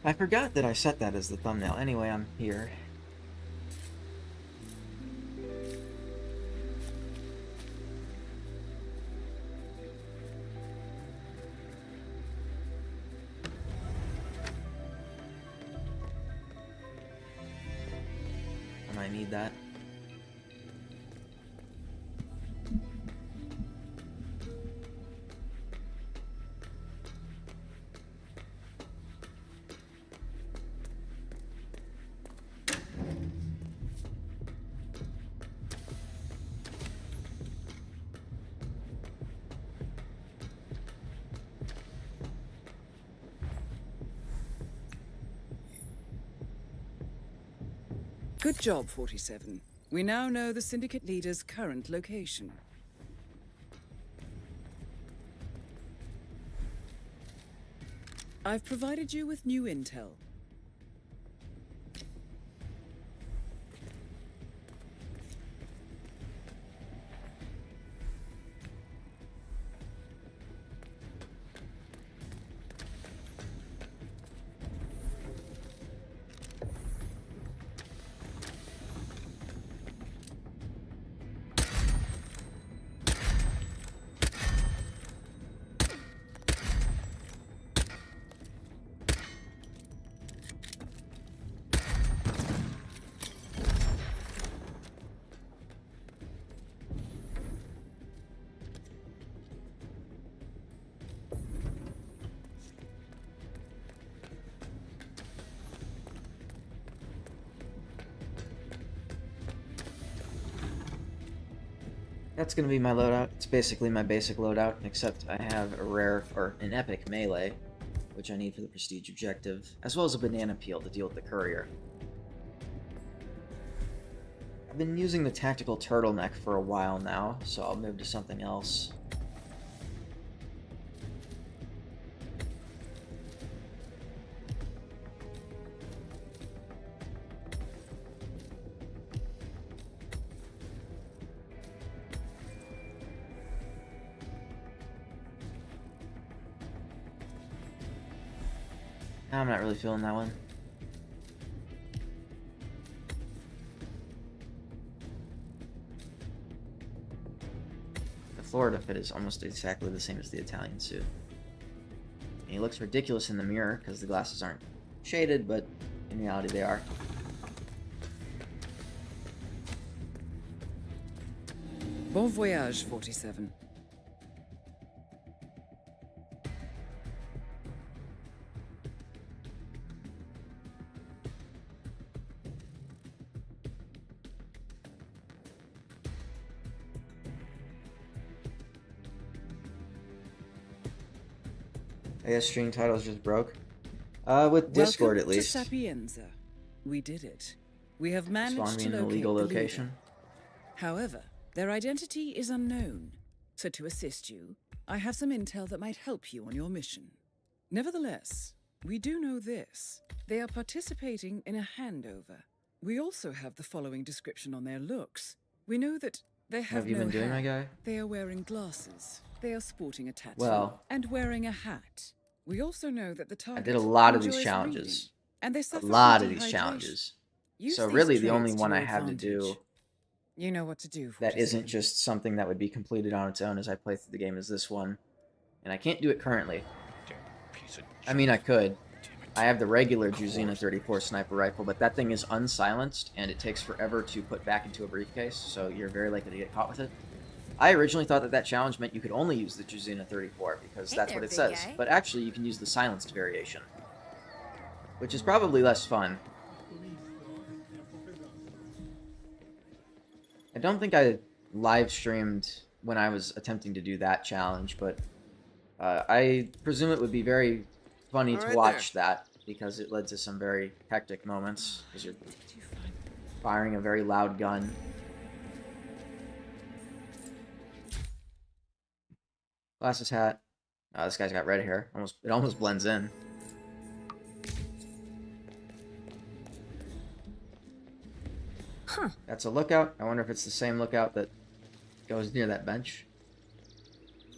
I forgot that I set that as the thumbnail. Anyway, I'm here. And I need that. Good job, 47. We now know the Syndicate leader's current location. I've provided you with new intel. That's gonna be my loadout. It's basically my basic loadout, except I have a rare, or an epic melee, which I need for the prestige objective, as well as a banana peel to deal with the courier. I've been using the tactical turtleneck for a while now, so I'll move to something else. I'm not really feeling that one. The Florida fit is almost exactly the same as the Italian suit. And he looks ridiculous in the mirror because the glasses aren't shaded, but in reality they are. Bon voyage, 47. I guess stream titles just broke. With Discord at least. Welcome to Sapienza. We did it. We have managed Spawn me to in an locate illegal the location. leader. However, their identity is unknown. So to assist you, I have some intel that might help you on your mission. Nevertheless, we do know this. They are participating in a handover. We also have the following description on their looks. We know that they What have have you no been doing, hair. my guy? They are wearing glasses. They are sporting a tattoo. Well, and wearing a hat. We also know that the I target did a lot of these enjoys challenges. reading, and they A suffer lot from of these dehydration. challenges. Use So these really the only traits to one I your have to do advantage. You know what to do. that isn't 47. just something that would be completed on its own as I play through the game is this one. And I can't do it currently. I mean, I could. I have the regular Juzina 34 sniper rifle, but that thing is unsilenced, and it takes forever to put back into a briefcase, so you're very likely to get caught with it. I originally thought that that challenge meant you could only use the Juzina 34, because Hey that's there, what it big says. guy. But actually, you can use the silenced variation, which is probably less fun. I don't think I live streamed when I was attempting to do that challenge, but I presume it would be very funny to Alright watch that, because it led to some very hectic moments, because you're firing a very loud gun. Glasses, hat. This guy's got red hair. It almost blends in. Huh. That's a lookout. I wonder if it's the same lookout that goes near that bench.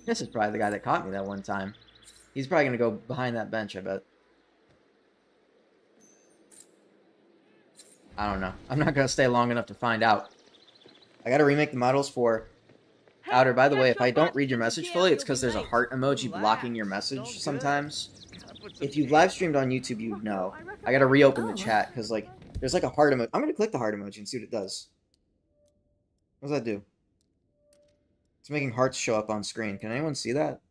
This is probably the guy that caught me that one time. He's probably going to go behind that bench, I bet. I don't know. I'm not gonna stay long enough to find out. I gotta remake the models for Outer. By the way, if I don't read your message fully, it's because there's a heart emoji blocking your message sometimes. If you've live streamed on YouTube, you know. I gotta reopen the chat, because, like, there's, like, a heart emoji. I'm gonna click the heart emoji and see what it does. What does that do? It's making hearts show up on screen. Can anyone see that?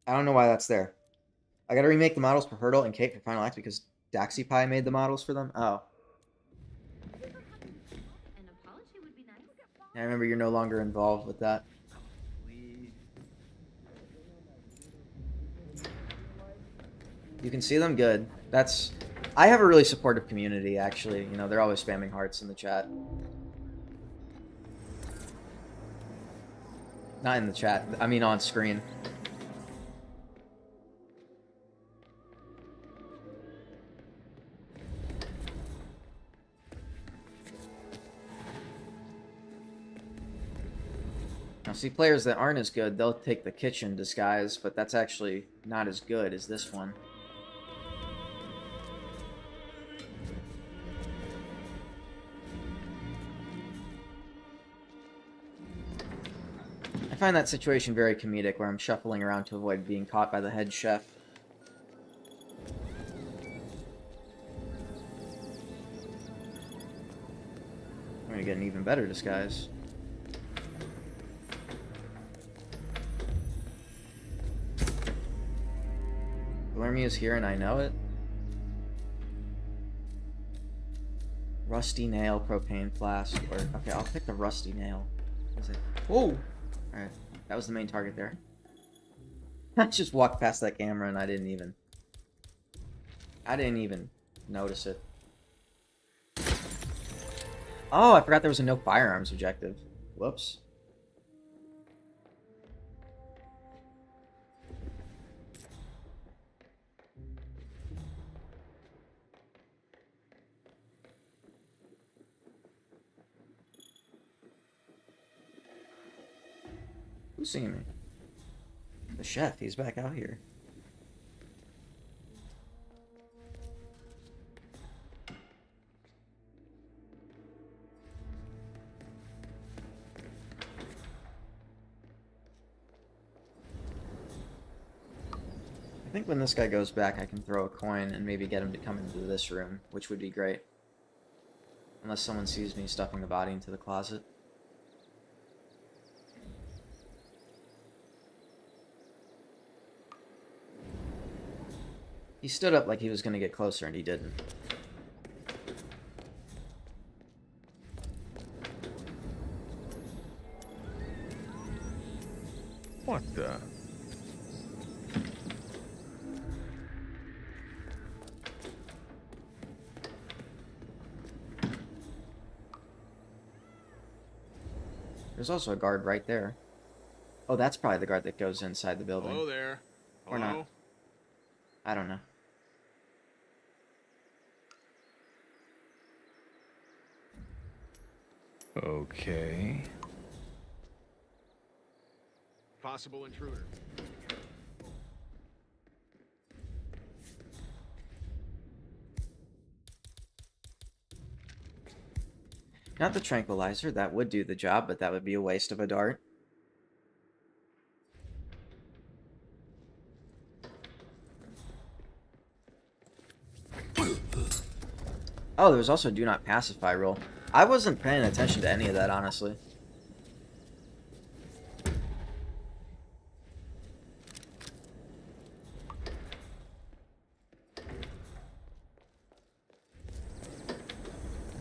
I don't know why that's there. I gotta remake the models for Hurdle and Kate for Final Act because DaxiPie made the models for them. Oh. I remember you're no longer involved with that. You can see them good. That's... I have a really supportive community, actually. You know, they're always spamming hearts in the chat. Not in the chat. I mean on screen. Now, see, players that aren't as good, they'll take the kitchen disguise, but that's actually not as good as this one. I find that situation very comedic, where I'm shuffling around to avoid being caught by the head chef. I'm gonna get an even better disguise. Lermy is here and I know it. Rusty nail, propane flask, or... Okay, I'll pick the rusty nail. What is it? Whoa! Alright, that was the main target there. I just walked past that camera and I didn't even notice it. Oh, I forgot there was a no firearms objective. Whoops. Who's seeing me? The chef, he's back out here. I think when this guy goes back, I can throw a coin and maybe get him to come into this room, which would be great. Unless someone sees me stuffing the body into the closet. He stood up like he was going to get closer, and he didn't. What the? There's also a guard right there. Oh, that's probably the guard that goes inside the building. Hello there. Hello? Or not. I don't know. Okay. Possible intruder. Not the tranquilizer, that would do the job, but that would be a waste of a dart. Oh, there was also do not pacify rule. I wasn't paying attention to any of that, honestly.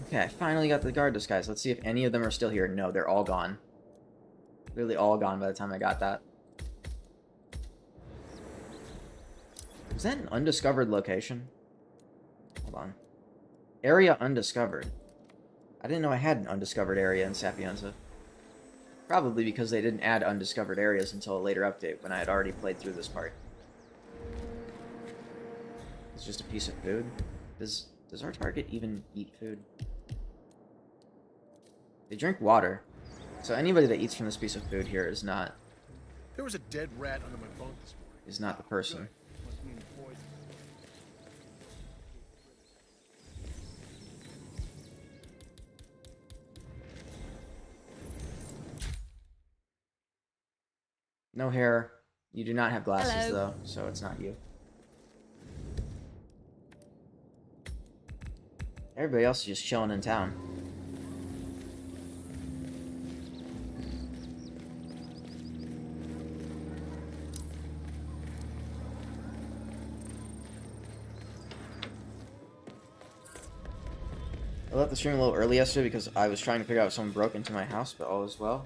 Okay, I finally got the guard disguise. Let's see if any of them are still here. No, they're all gone. Literally all gone by the time I got that. Is that an undiscovered location? Hold on. Area undiscovered. I didn't know I had an undiscovered area in Sapienza. Probably because they didn't add undiscovered areas until a later update when I had already played through this part. It's just a piece of food. Does our target even eat food? They drink water. So anybody that eats from this piece of food here is not... There was a dead rat under my bunk this morning. Is not the person. Must mean poison. No hair. You do not have glasses, Hello. though, so it's not you. Everybody else is just chilling in town. I left the stream a little early yesterday because I was trying to figure out if someone broke into my house, but all is well.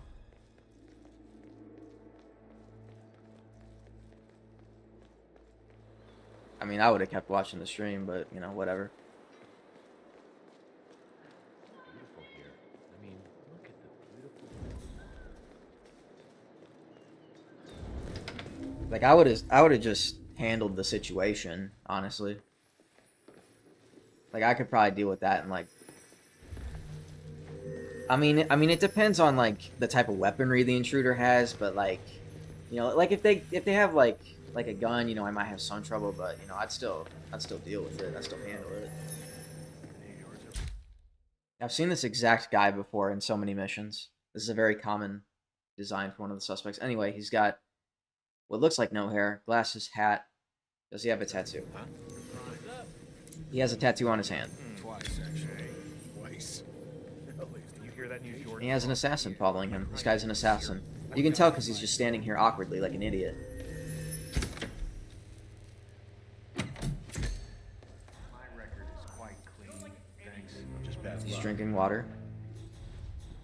I mean, I would have kept watching the stream, but, you know, whatever. Beautiful here. I mean, look at the beautiful. Like, I would have just handled the situation, honestly. Like, I could probably deal with that and, like... I mean, it depends on, like, the type of weaponry the intruder has, but, like... You know, like, if they have, like a gun, you know, I might have some trouble, but, you know, I'd still deal with it. I'd still handle it. I've seen this exact guy before in so many missions. This is a very common design for one of the suspects. Anyway, he's got what looks like no hair, glasses, hat. Does he have a tattoo? Huh? He has a tattoo on his hand. Twice, actually. Twice. You hear that, New York? And he has an assassin following him. This guy's an assassin. You can tell because he's just standing here awkwardly like an idiot. My record is quite clean. Thanks. Just bad He's luck. drinking water.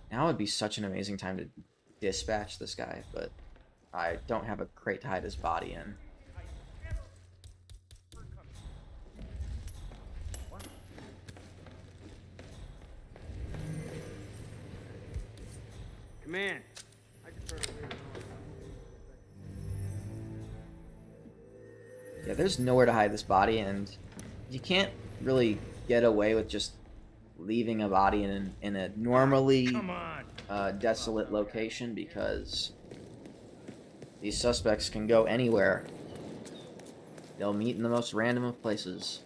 Now would be such an amazing time to dispatch this guy, but I don't have a crate to hide his body in. Command. I prefer to leave. Yeah, there's nowhere to hide this body, and you can't really get away with just leaving a body in a normally desolate location because these suspects can go anywhere. They'll meet in the most random of places.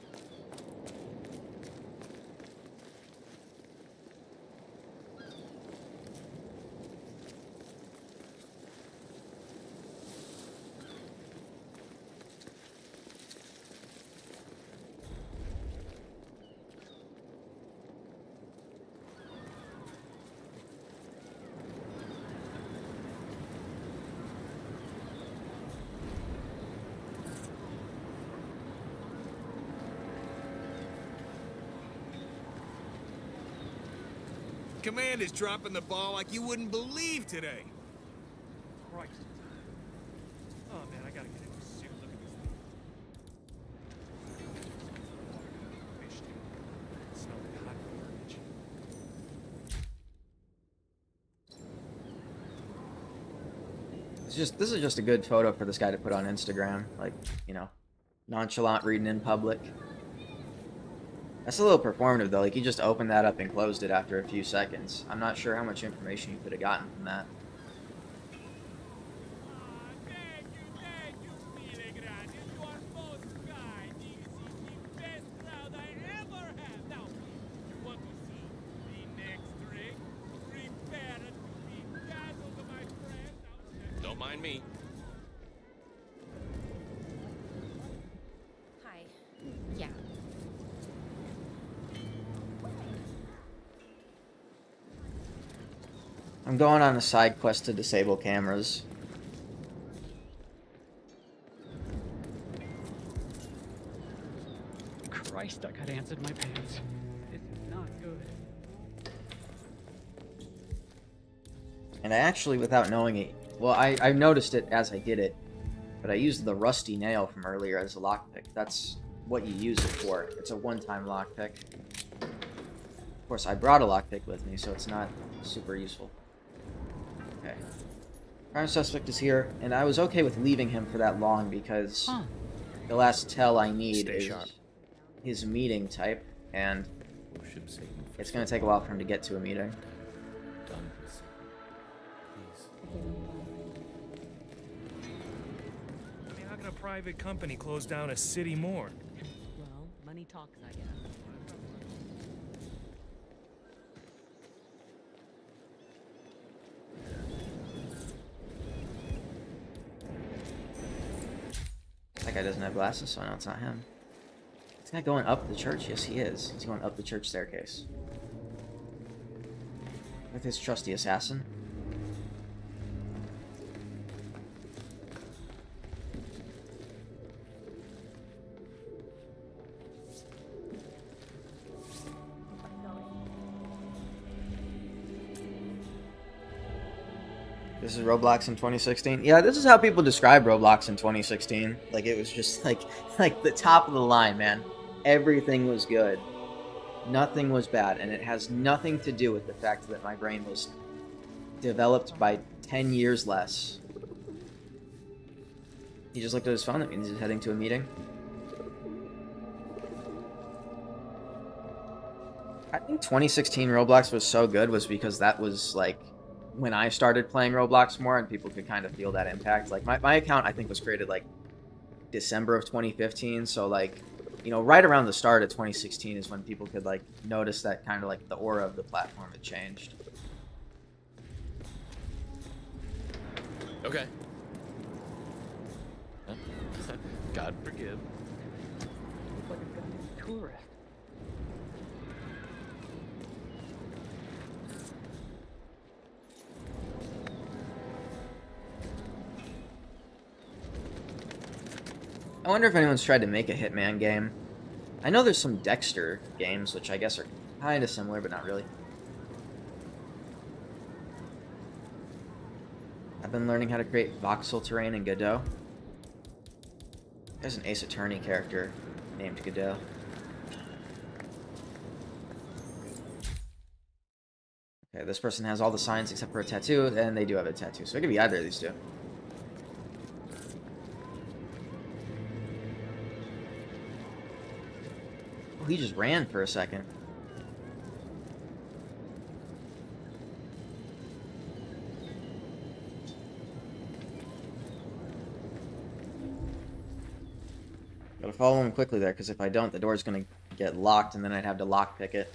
Command is dropping the ball like you wouldn't believe today. Christ. Oh man, I gotta get into a suit. Look at this thing. Fish tank. It smells like hot garbage. This is just a good photo for this guy to put on Instagram, like, you know, nonchalant reading in public. That's a little performative, though. Like, he just opened that up and closed it after a few seconds. I'm not sure how much information you could have gotten from that. Don't mind me. Hi. Yeah. I'm going on a side quest to disable cameras. Christ, I got ants in my pants. This is not good. And I actually, without knowing it, well, I noticed it as I did it, but I used the rusty nail from earlier as a lockpick. That's what you use it for. It's a one-time lockpick. Of course, I brought a lockpick with me, so it's not super useful. Okay. Prime suspect is here, and I was okay with leaving him for that long because the last tell I need Stay is sharp. his meeting type, and it's going to take a while for him to get to a meeting. I mean, how can a private company close down a city morgue? Well, money talks, I guess. guy doesn't have glasses, so I know it's not him. Is this guy going up the church? Yes, he is. He's going up the church staircase. With his trusty assassin. This is Roblox in 2016. Yeah, this is how people describe Roblox in 2016. Like, it was just like the top of the line, man. Everything was good. Nothing was bad, and it has nothing to do with the fact that my brain was developed by 10 years less. He just looked at his phone. That means he's heading to a meeting. I think 2016 Roblox was so good was because that was, like, when I started playing Roblox more and people could kind of feel that impact. Like, my account, I think, was created, like, December of 2015, so, like, you know, right around the start of 2016 is when people could, like, notice that kind of, like, the aura of the platform had changed. Okay. God forgive. Looks like a goddamn tourist. I wonder if anyone's tried to make a Hitman game. I know there's some Dexter games, which I guess are kind of similar, but not really. I've been learning how to create voxel terrain in Godot. There's an Ace Attorney character named Godot. Okay, this person has all the signs except for a tattoo, and they do have a tattoo, so it could be either of these two. Oh, he just ran for a second. Gotta follow him quickly there, because if I don't, the door's gonna get locked, and then I'd have to lockpick it.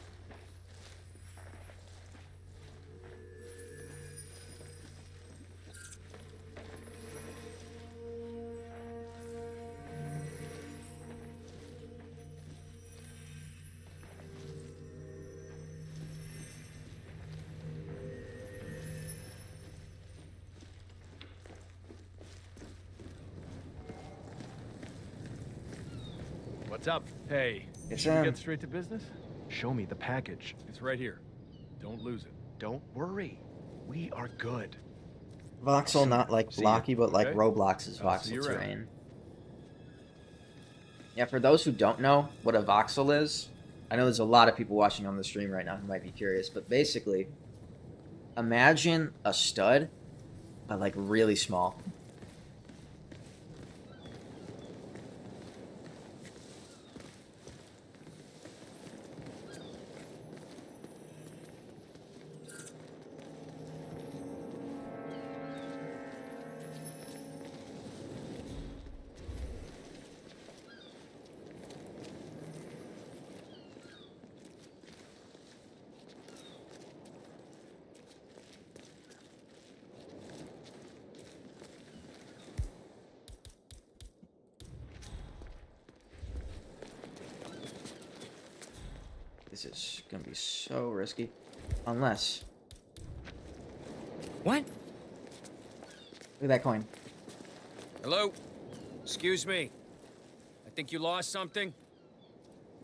What's up? Hey, It's, should we get straight to business? Show me the package. It's right here. Don't lose it. Don't worry. We are good. Voxel, not like See blocky, ya. but like Okay. Roblox's I'll see voxel you around. terrain. Yeah, for those who don't know what a voxel is, I know there's a lot of people watching on the stream right now who might be curious, but basically, imagine a stud, but like really small. This is gonna be so risky. Unless... What? Look at that coin. Hello? Excuse me. I think you lost something?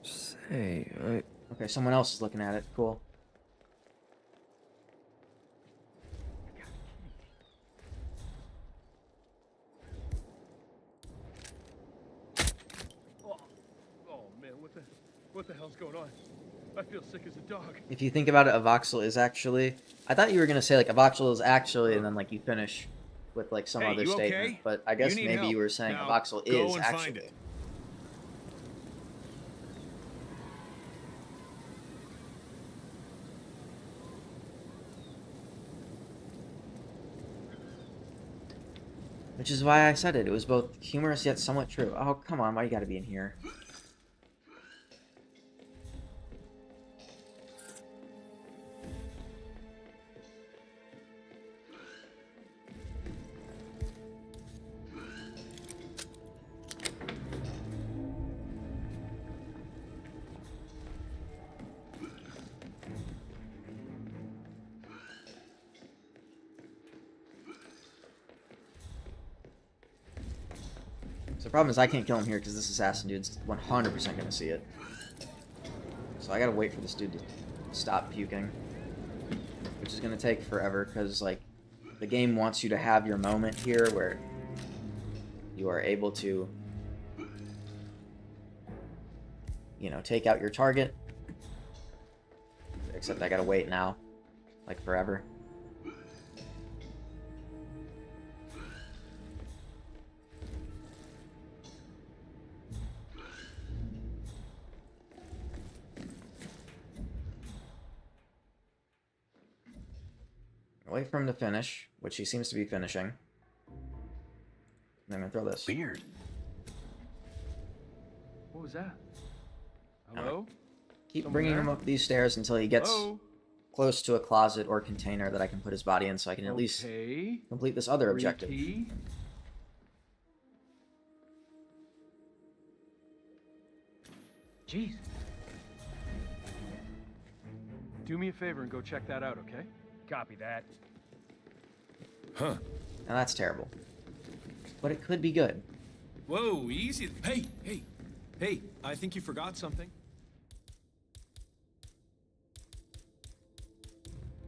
Say, Okay, someone else is looking at it. Cool. Oh man, what the hell's going on? I feel sick as a dog. If you think about it, a voxel is actually... I thought you were gonna say, like, a voxel is actually, and then, like, you finish with, like, some Hey, other you statement. okay? But I guess You need maybe help. you were saying Now, a voxel go is and actually. find it. Which is why I said it. It was both humorous yet somewhat true. Oh, come on. Why you gotta be in here? So the problem is I can't kill him here because this assassin dude's 100% going to see it. So I gotta wait for this dude to stop puking. Which is going to take forever because, like, the game wants you to have your moment here where you are able to, you know, take out your target. Except I gotta wait now. Like, forever. Wait for him to finish, which he seems to be finishing. And I'm gonna throw this. Weird. What was that? Hello? Keep Someone bringing there? him up these stairs until he gets Hello? close to a closet or container that I can put his body in so I can at least Okay. complete this other objective. Ricky? Jeez. Do me a favor and go check that out, okay? Copy that. Huh. Now that's terrible. But it could be good. Whoa, easy. Hey, hey, hey, I think you forgot something.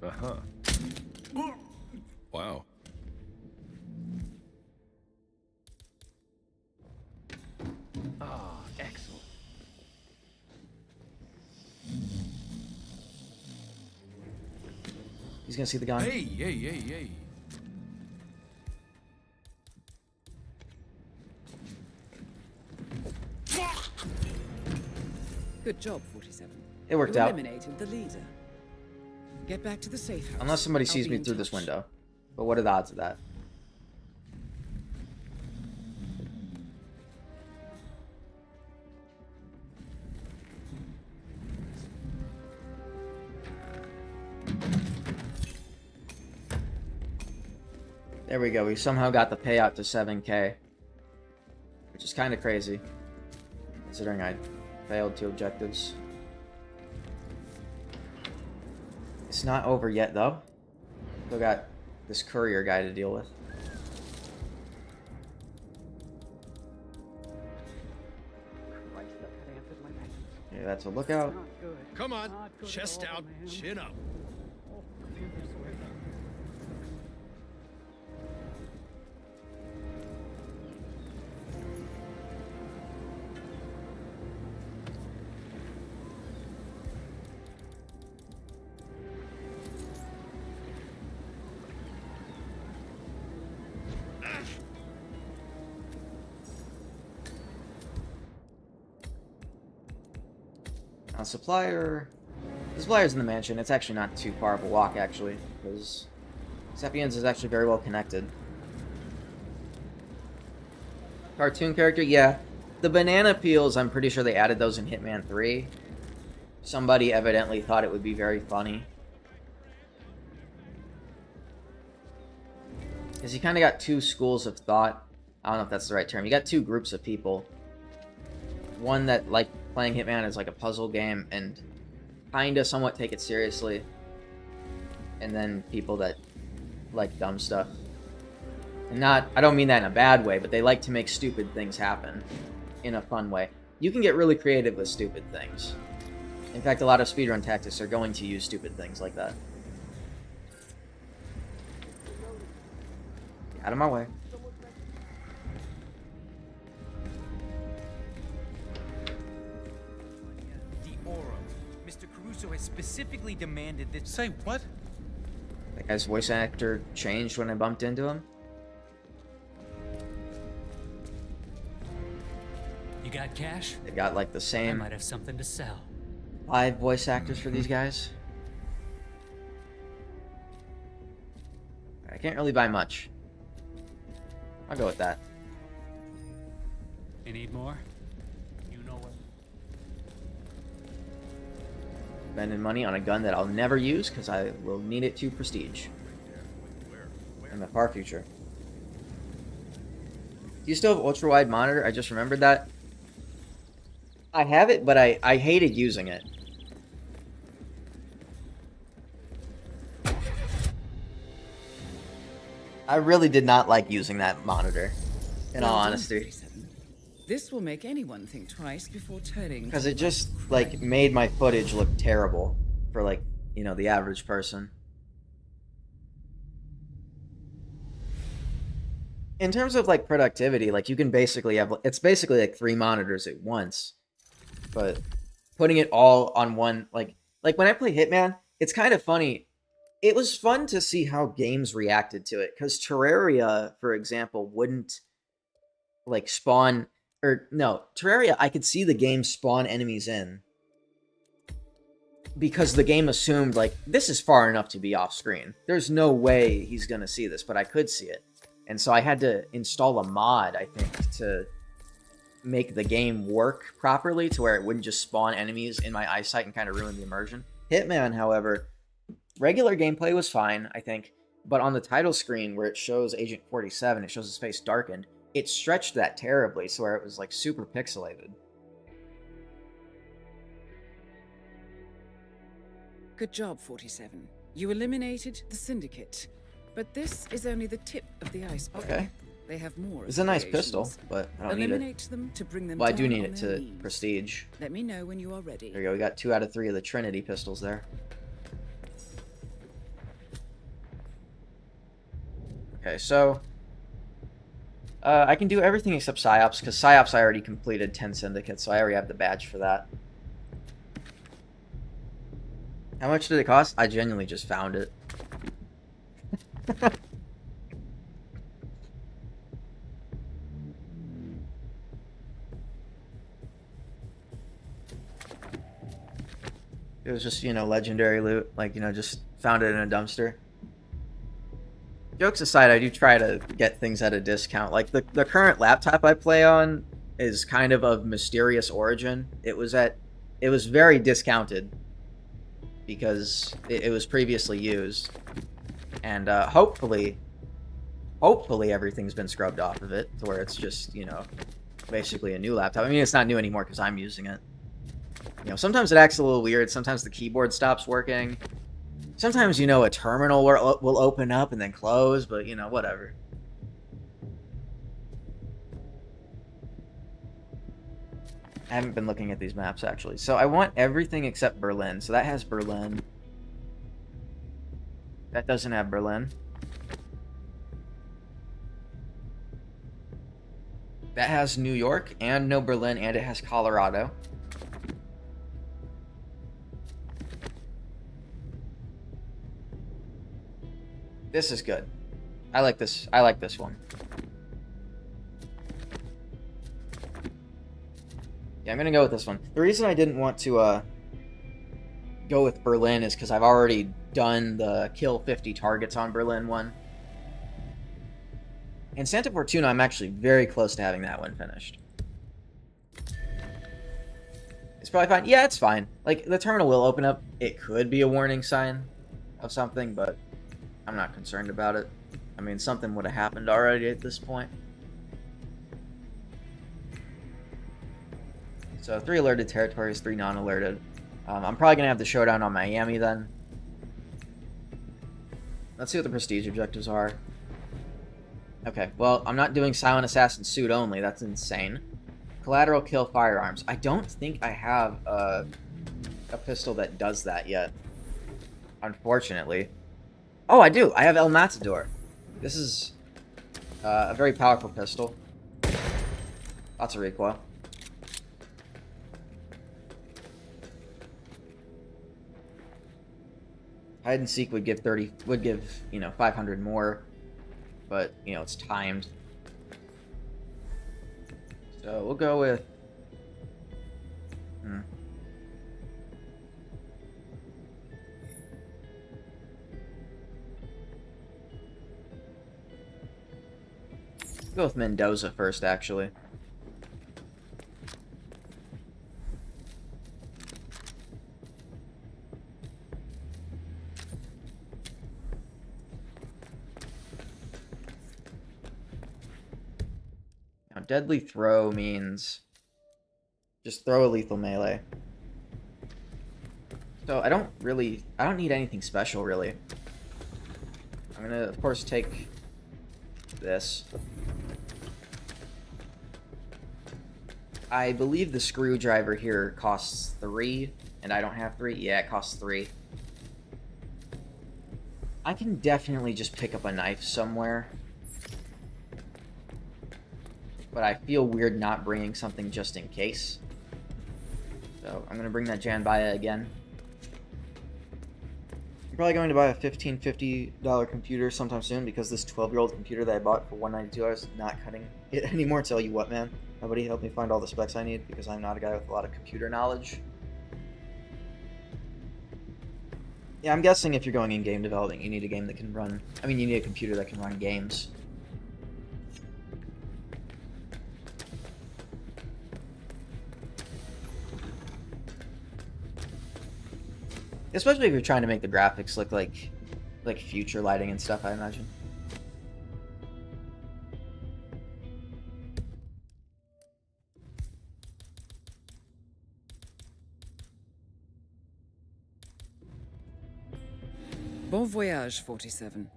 Uh-huh. Wow. Ah, excellent. He's gonna see the gun. Hey, hey, hey, hey. Good job, 47. It worked You out. eliminated the leader. Get back to the safe house. Unless somebody I'll sees be me in through this touch. window. But what are the odds of that? There we go. We somehow got the payout to 7K. Which is kind of crazy. Considering I failed 2 objectives. It's not over yet, though. Still got this courier guy to deal with. Christ, that answered my patience. Okay, that's a lookout. Not good. Come on, Not good at chest all, out, man. chin up. Oh, goodness, where the- Supplier. The supplier's in the mansion. It's actually not too far of a walk, actually, because Sapiens is actually very well connected. Cartoon character, yeah. The banana peels, I'm pretty sure they added those in Hitman 3. Somebody evidently thought it would be very funny. Because you kind of got 2 schools of thought. I don't know if that's the right term. You got 2 groups of people. One that, like, playing Hitman as like a puzzle game and kinda somewhat take it seriously. And then people that like dumb stuff. And not, I don't mean that in a bad way, but they like to make stupid things happen in a fun way. You can get really creative with stupid things. In fact, a lot of speedrun tactics are going to use stupid things like that. Get out of my way. Mr. Caruso has specifically demanded that... Say what? That guy's voice actor changed when I bumped into him. You got cash? They got like the I same might have something to sell. 5 voice actors for these guys. I can't really buy much. I'll go with that. You need more? You know what? Spending money on a gun that I'll never use because I will need it to prestige. In the far future. Do you still have ultra wide monitor? I just remembered that. I have it, but I hated using it. I really did not like using that monitor, in all honesty. This will make anyone think twice before turning. Because it just, like, made my footage look terrible for, like, you know, the average person. In terms of, like, productivity, like, you can basically have, it's basically like 3 monitors at once. But putting it all on one, like when I play Hitman, it's kind of funny. It was fun to see how games reacted to it, because Terraria, for example, wouldn't, like, spawn, or, no, Terraria, I could see the game spawn enemies in, because the game assumed, like, this is far enough to be off-screen. There's no way he's gonna see this, but I could see it. And so I had to install a mod, I think, to make the game work properly to where it wouldn't just spawn enemies in my eyesight and kind of ruin the immersion. Hitman, however, regular gameplay was fine, I think, but on the title screen where it shows Agent 47, it shows his face darkened, it stretched that terribly, so where it was, like, super pixelated. Good job, 47. You eliminated the Syndicate. But this is only the tip of the iceberg. Okay. They have more. It's a nice pistol, but I don't Eliminate need it. them to bring them Well, I do down need on it their to knees. prestige. Let me know when you are ready. There you go, we got 2 out of 3 of the Trinity pistols there. Okay, so I can do everything except PsyOps, because PsyOps I already completed 10 syndicates, so I already have the badge for that. How much did it cost? I genuinely just found it. It was just, you know, legendary loot. Like, you know, just found it in a dumpster. Jokes aside, I do try to get things at a discount. Like, the current laptop I play on is kind of mysterious origin. It was very discounted because it was previously used. And hopefully everything's been scrubbed off of it to where it's just, you know, basically a new laptop. I mean, it's not new anymore because I'm using it. You know, sometimes it acts a little weird. Sometimes the keyboard stops working. Sometimes, you know, a terminal will open up and then close, but, you know, whatever. I haven't been looking at these maps, actually. So I want everything except Berlin. So that has Berlin. That doesn't have Berlin. That has New York and no Berlin, and it has Colorado. This is good. I like this. I like this one. Yeah, I'm gonna go with this one. The reason I didn't want to go with Berlin is because I've already done the kill 50 targets on Berlin one. And Santa Fortuna, I'm actually very close to having that one finished. It's probably fine. Yeah, it's fine. Like, the terminal will open up. It could be a warning sign of something, but I'm not concerned about it. I mean, something would have happened already at this point. So 3 alerted territories, 3 non-alerted. I'm probably going to have the showdown on Miami then. Let's see what the prestige objectives are. Okay, well, I'm not doing Silent Assassin suit only. That's insane. Collateral kill firearms. I don't think I have a pistol that does that yet. Unfortunately. Oh, I do. I have El Matador. This is a very powerful pistol. Lots of recoil. Hide and seek would give 30, you know, 500 more, but you know it's timed. So we'll go with. Go with Mendoza first, actually. Now, deadly throw means just throw a lethal melee. So I don't need anything special, really. I'm gonna, of course, take this. I believe the screwdriver here costs 3, and I don't have 3. Yeah, it costs 3. I can definitely just pick up a knife somewhere. But I feel weird not bringing something just in case. So I'm going to bring that Janbaya again. I'm probably going to buy a $1550 computer sometime soon because this 12-year-old computer that I bought for $192 is not cutting it anymore. Tell you what, man. Nobody helped me find all the specs I need because I'm not a guy with a lot of computer knowledge. Yeah, I'm guessing if you're going in game development, you need a game that can run... I mean, you need a computer that can run games. Especially if you're trying to make the graphics look like future lighting and stuff, I imagine. Bon voyage, 47.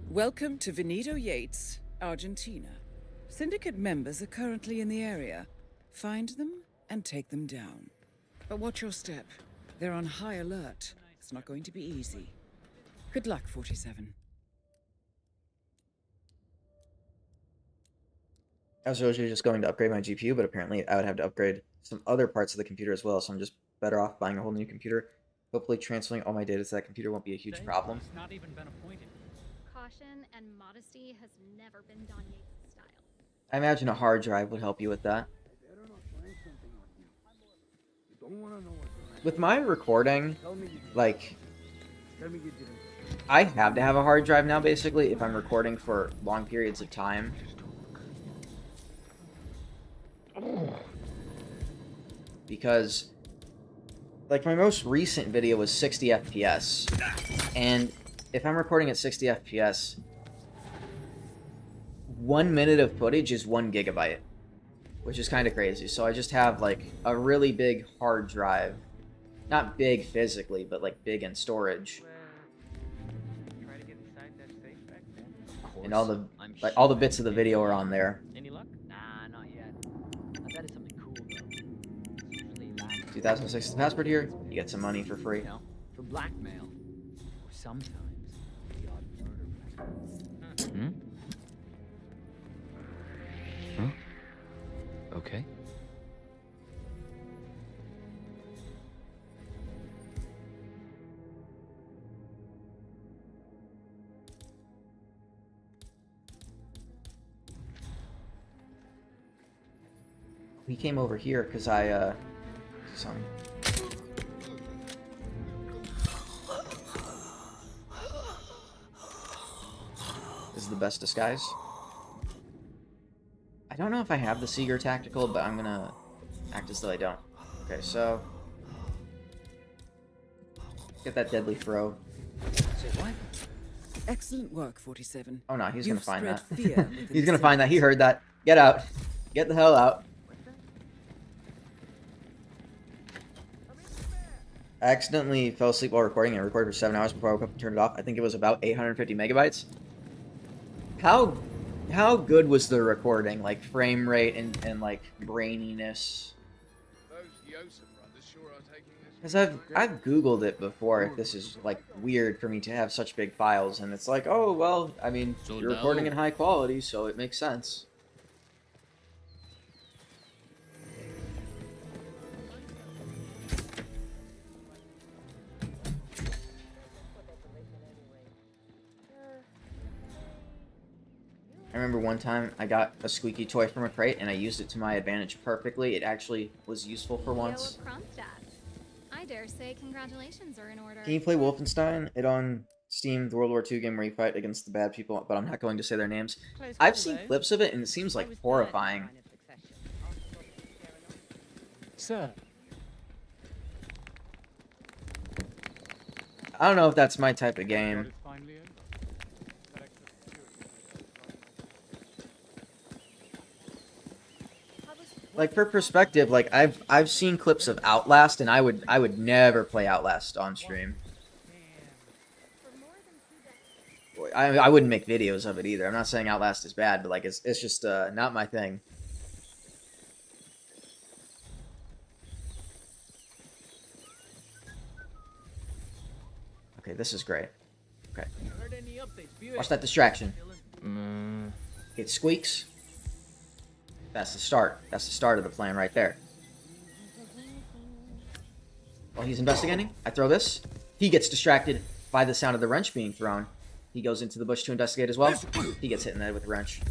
Welcome to Veneto Yates, Argentina. Syndicate members are currently in the area. Find them and take them down. But watch your step. They're on high alert. It's not going to be easy. Good luck, 47. I was originally just going to upgrade my GPU, but apparently I would have to upgrade some other parts of the computer as well, so I'm just better off buying a whole new computer. Hopefully transferring all my data to that computer won't be a huge problem. Not even been appointed. Caution and modesty has never been Don Yates' style. I imagine a hard drive would help you with that. With my recording, like, I have to have a hard drive now, basically, if I'm recording for long periods of time. Because, like, my most recent video was 60 FPS, and if I'm recording at 60 FPS, 1 minute of footage is 1 gigabyte, which is kind of crazy. So I just have, like, a really big hard drive. Not big physically, but, like, big in storage. And all the bits of the video are on there. Any luck? Nah, not yet. I bet it's something cool though. Usually 2006 is the password here. You get some money for free. You know, for blackmail. Or sometimes the odd murder. Hmm? Huh? Okay. He came over here because I, some... This is the best disguise. I don't know if I have the Seeger Tactical, but I'm gonna act as though I don't. Okay, so... Get that deadly throw. Say what? Excellent work, 47. Oh no, he's gonna find that. Fear He's gonna find that. He heard that. Get out. Get the hell out. I accidentally fell asleep while recording and recorded for 7 hours before I woke up and turned it off. I think it was about 850 megabytes. How good was the recording? Like frame rate and like braininess? Because I've Googled it before if this is like weird for me to have such big files, and it's like, oh well, I mean, you're recording in high quality, so it makes sense. I remember one time I got a squeaky toy from a crate and I used it to my advantage perfectly. It actually was useful for once. I dare say congratulations are in order. Can you play Wolfenstein? It on Steam, the World War II game where you fight against the bad people, but I'm not going to say their names. I've seen clips of it and it seems like horrifying. Sir. I don't know if that's my type of game. Like, for perspective, like, I've seen clips of Outlast, and I would never play Outlast on stream. I wouldn't make videos of it either. I'm not saying Outlast is bad, but like it's just not my thing. Okay, this is great. Okay. Watch that distraction. It squeaks. That's the start. That's the start of the plan right there. While he's investigating, I throw this. He gets distracted by the sound of the wrench being thrown. He goes into the bush to investigate as well. He gets hit in the head with a wrench.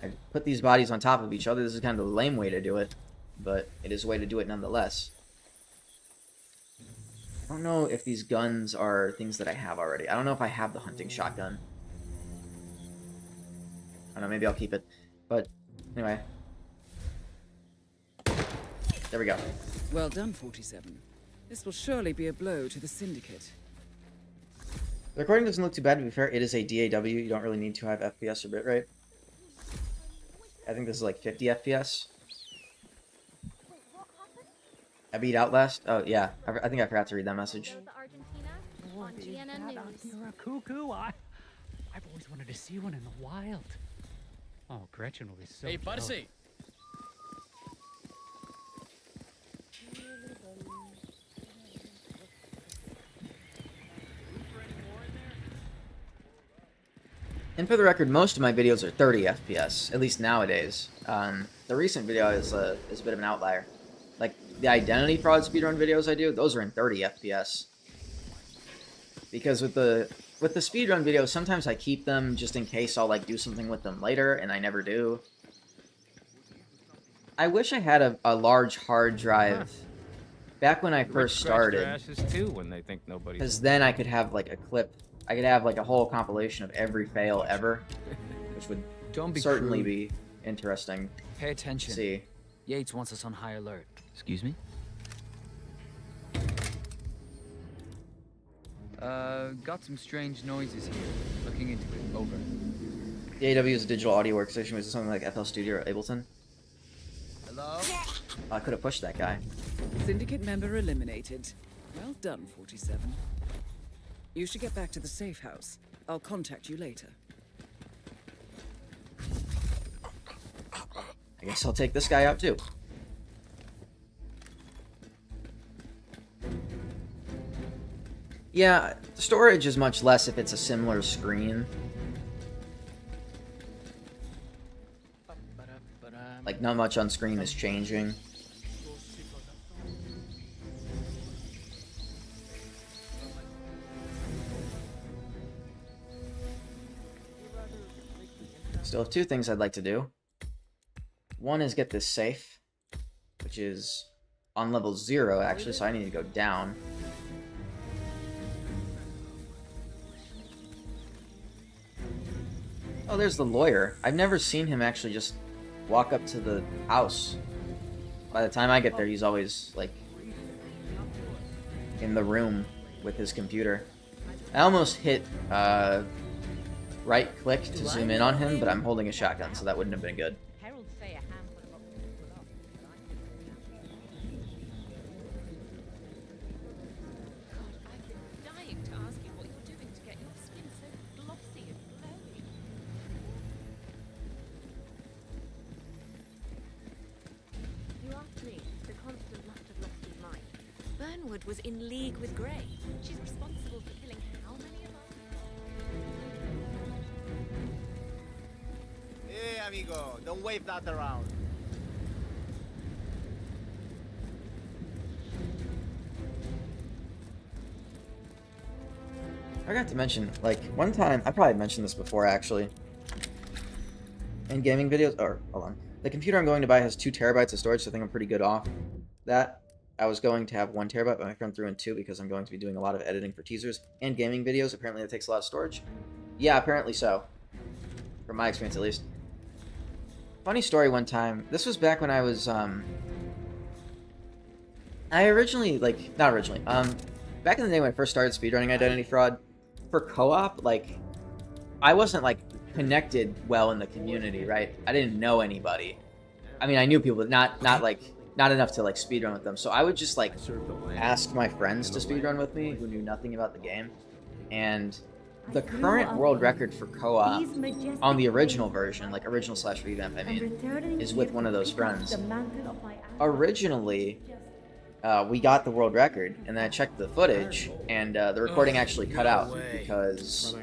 I put these bodies on top of each other. This is kind of a lame way to do it, but it is a way to do it nonetheless. I don't know if these guns are things that I have already. I don't know if I have the hunting shotgun. I don't know, maybe I'll keep it. But, anyway. There we go. Well done, 47. This will surely be a blow to the Syndicate. The recording doesn't look too bad, to be fair. It is a DAW. You don't really need to have FPS or bitrate. I think this is like 50 FPS. I beat Outlast. Oh, yeah. I think I forgot to read that message. You're a cuckoo. I've always wanted to see one in the wild. Oh, Gretchen will be so Hey, jealous. Budsy. And for the record, most of my videos are 30 FPS, at least nowadays. The recent video is a bit of an outlier. Like, the identity fraud speedrun videos I do, those are in 30 FPS. Because with the speedrun videos, sometimes I keep them just in case I'll, like, do something with them later, and I never do. I wish I had a large hard drive back when I first started. Because then I could have, like, a clip. I could have, like, a whole compilation of every fail ever. Which would certainly be interesting. Pay attention. To see. Yates wants us on high alert. Excuse me? Got some strange noises here. Looking into it. Over. The AW is a digital audio workstation. Was it something like FL Studio or Ableton? Hello? I could have pushed that guy. Syndicate member eliminated. Well done, 47. You should get back to the safe house. I'll contact you later. I guess I'll take this guy out too. Yeah, storage is much less if it's a similar screen. Like, not much on screen is changing. Still have two things I'd like to do. One is get this safe, which is on level 0 actually, so I need to go down. Oh, there's the lawyer. I've never seen him actually just walk up to the house. By the time I get there, he's always, like, in the room with his computer. I almost hit, right-click to zoom in on him, but I'm holding a shotgun, so that wouldn't have been good. Burnwood was in league with Grey. She's responsible for killing how many of us? Hey, amigo, don't wave that around. I forgot to mention, like, one time, I probably mentioned this before, actually. In gaming videos, or, hold on. The computer I'm going to buy has 2 terabytes of storage, so I think I'm pretty good off that. I was going to have 1 terabyte, but my friend threw in 2 because I'm going to be doing a lot of editing for teasers and gaming videos. Apparently that takes a lot of storage. Yeah, apparently so. From my experience, at least. Funny story one time. This was back when I was, I originally, like, not originally, back in the day when I first started speedrunning Identity Fraud, for co-op, like, I wasn't, like, connected well in the community, right? I didn't know anybody. I mean, I knew people, but not enough to like speedrun with them. So I would just like ask my friends to speedrun with me who knew nothing about the game. And the current world record for co-op on the original version, like original/revamp, I mean, is with one of those friends. Originally, we got the world record, and then I checked the footage, and the recording actually cut out because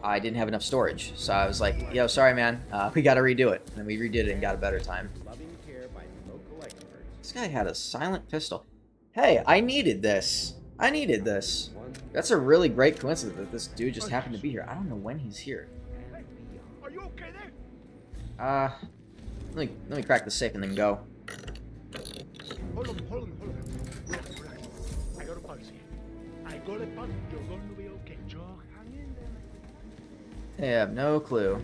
I didn't have enough storage. So I was like, yo, sorry, man, we gotta redo it. And then we redid it and got a better time. This guy had a silent pistol. Hey, I needed this. I needed this. That's a really great coincidence that this dude just happened to be here. I don't know when he's here. Are you okay there? Let me crack the safe and then go. Hold on. I got a pulse here. I got a pulse. You're going to be okay. Just hang in there. I have no clue.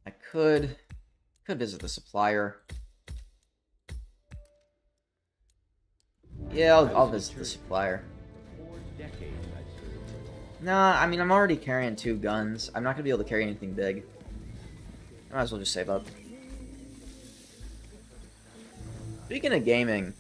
I could visit the supplier. Yeah, I'll visit the supplier. Nah, I mean, I'm already carrying 2 guns. I'm not gonna be able to carry anything big. I might as well just save up. Speaking of gaming...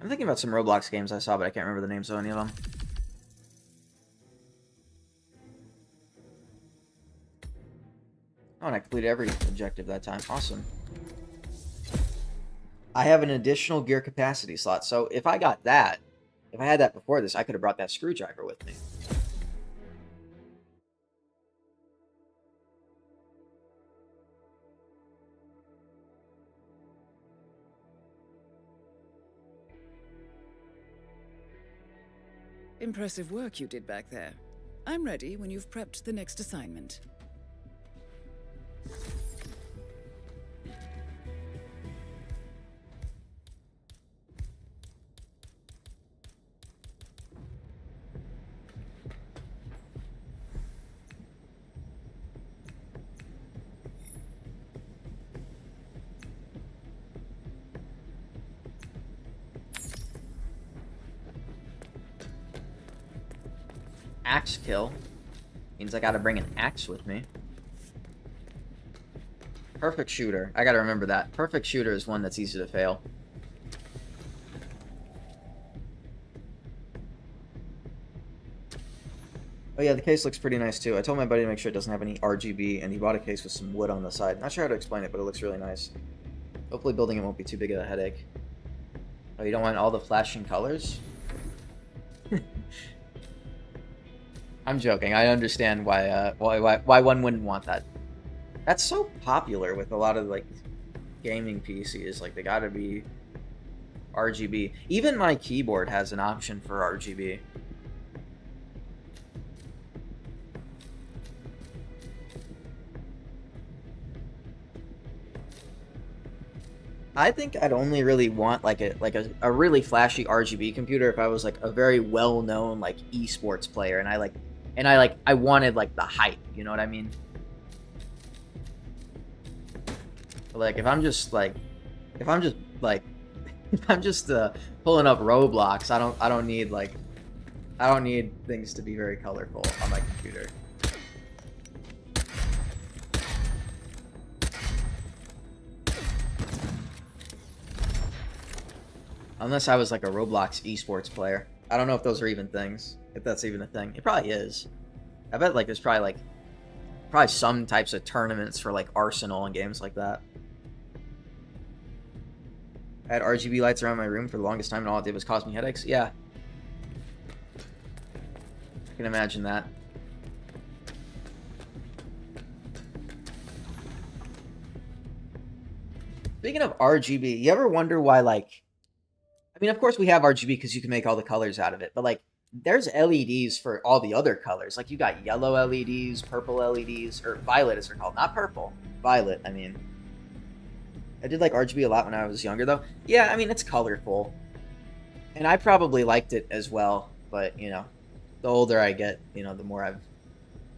I'm thinking about some Roblox games I saw, but I can't remember the names of any of them. Oh, and I completed every objective that time. Awesome. I have an additional gear capacity slot, so if I got that, if I had that before this, I could have brought that screwdriver with me. Impressive work you did back there. I'm ready when you've prepped the next assignment. Axe kill means I gotta bring an axe with me. Perfect shooter. I gotta remember that. Perfect shooter is one that's easy to fail. Oh yeah, the case looks pretty nice too. I told my buddy to make sure it doesn't have any RGB, and he bought a case with some wood on the side. Not sure how to explain it, but it looks really nice. Hopefully building it won't be too big of a headache. Oh, you don't want all the flashing colors? I'm joking. I understand why one wouldn't want that. That's so popular with a lot of like gaming PCs. Like they gotta be RGB. Even my keyboard has an option for RGB. I think I'd only really want like a really flashy RGB computer if I was like a very well-known like esports player and I wanted like the hype, you know what I mean? But, like if I'm just pulling up Roblox, I don't need things to be very colorful on my computer. Unless I was like a Roblox esports player. I don't know if those are even things. If that's even a thing. It probably is. I bet like there's probably some types of tournaments for like Arsenal and games like that. I had RGB lights around my room for the longest time and all it did was cause me headaches. Yeah. I can imagine that. Speaking of RGB, you ever wonder why like... I mean, of course we have RGB because you can make all the colors out of it, but like there's LEDs for all the other colors. Like you got yellow LEDs, purple LEDs, or violet as they're called. Not purple. Violet, I mean. I did like RGB a lot when I was younger, though. Yeah, I mean, it's colorful. And I probably liked it as well, but, you know, the older I get, you know, the more I've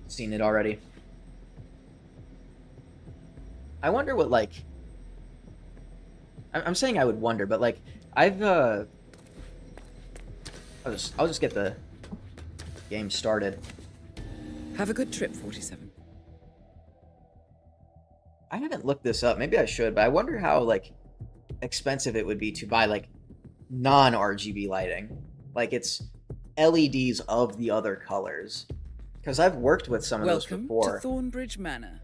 seen it already. I wonder what, like... I'm saying I would wonder, but, like, I've, I'll just get the game started. Have a good trip, 47. I haven't looked this up. Maybe I should, but I wonder how, like, expensive it would be to buy, like, non-RGB lighting. Like, it's LEDs of the other colors. Because I've worked with some of those before. Welcome to Thornbridge Manor.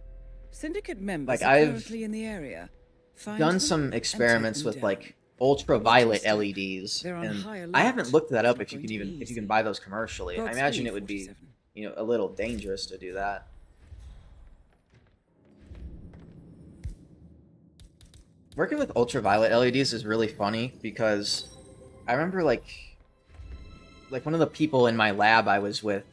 Syndicate members Like, are I've currently in the area. Find done them some and experiments take them with, down. like, ultraviolet LEDs. They're on high And alert. I haven't looked that up Not if you going can to be even, if you easy. can buy those commercially. I imagine Godspeed, it would be, 47. you know, a little dangerous to do that. Working with ultraviolet LEDs is really funny because I remember like one of the people in my lab I was with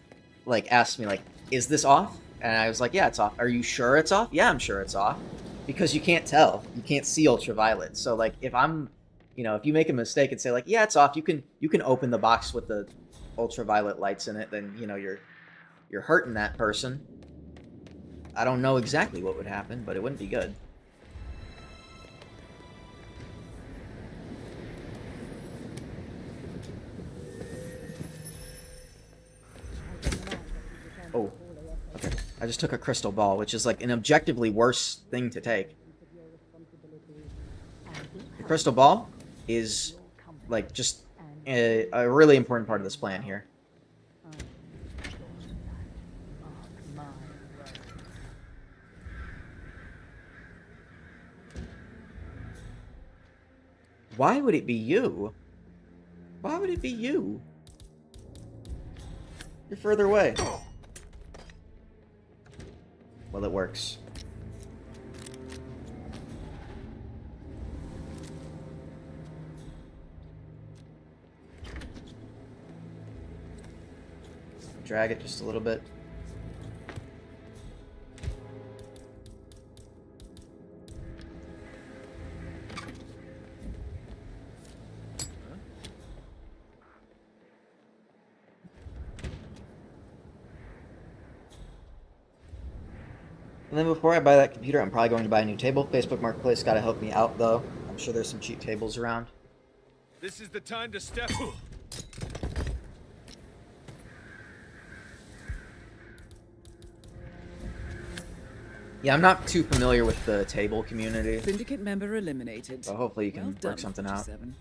like asked me like, "Is this off?" And I was like, "Yeah, it's off." "Are you sure it's off?" "Yeah, I'm sure it's off." Because you can't tell. You can't see ultraviolet. So like if I'm, you know, if you make a mistake and say like, "Yeah, it's off," you can open the box with the ultraviolet lights in it, then, you know, you're hurting that person. I don't know exactly what would happen, but it wouldn't be good. Oh, okay. I just took a crystal ball, which is like an objectively worse thing to take. The crystal ball is like just a really important part of this plan here. Why would it be you? Why would it be you? You're further away. Well, it works. Drag it just a little bit. And then before I buy that computer, I'm probably going to buy a new table. Facebook Marketplace got to help me out, though. I'm sure there's some cheap tables around. This is the time to step. Yeah, I'm not too familiar with the table community. Syndicate member eliminated. So hopefully you can Well done, work something out. 47.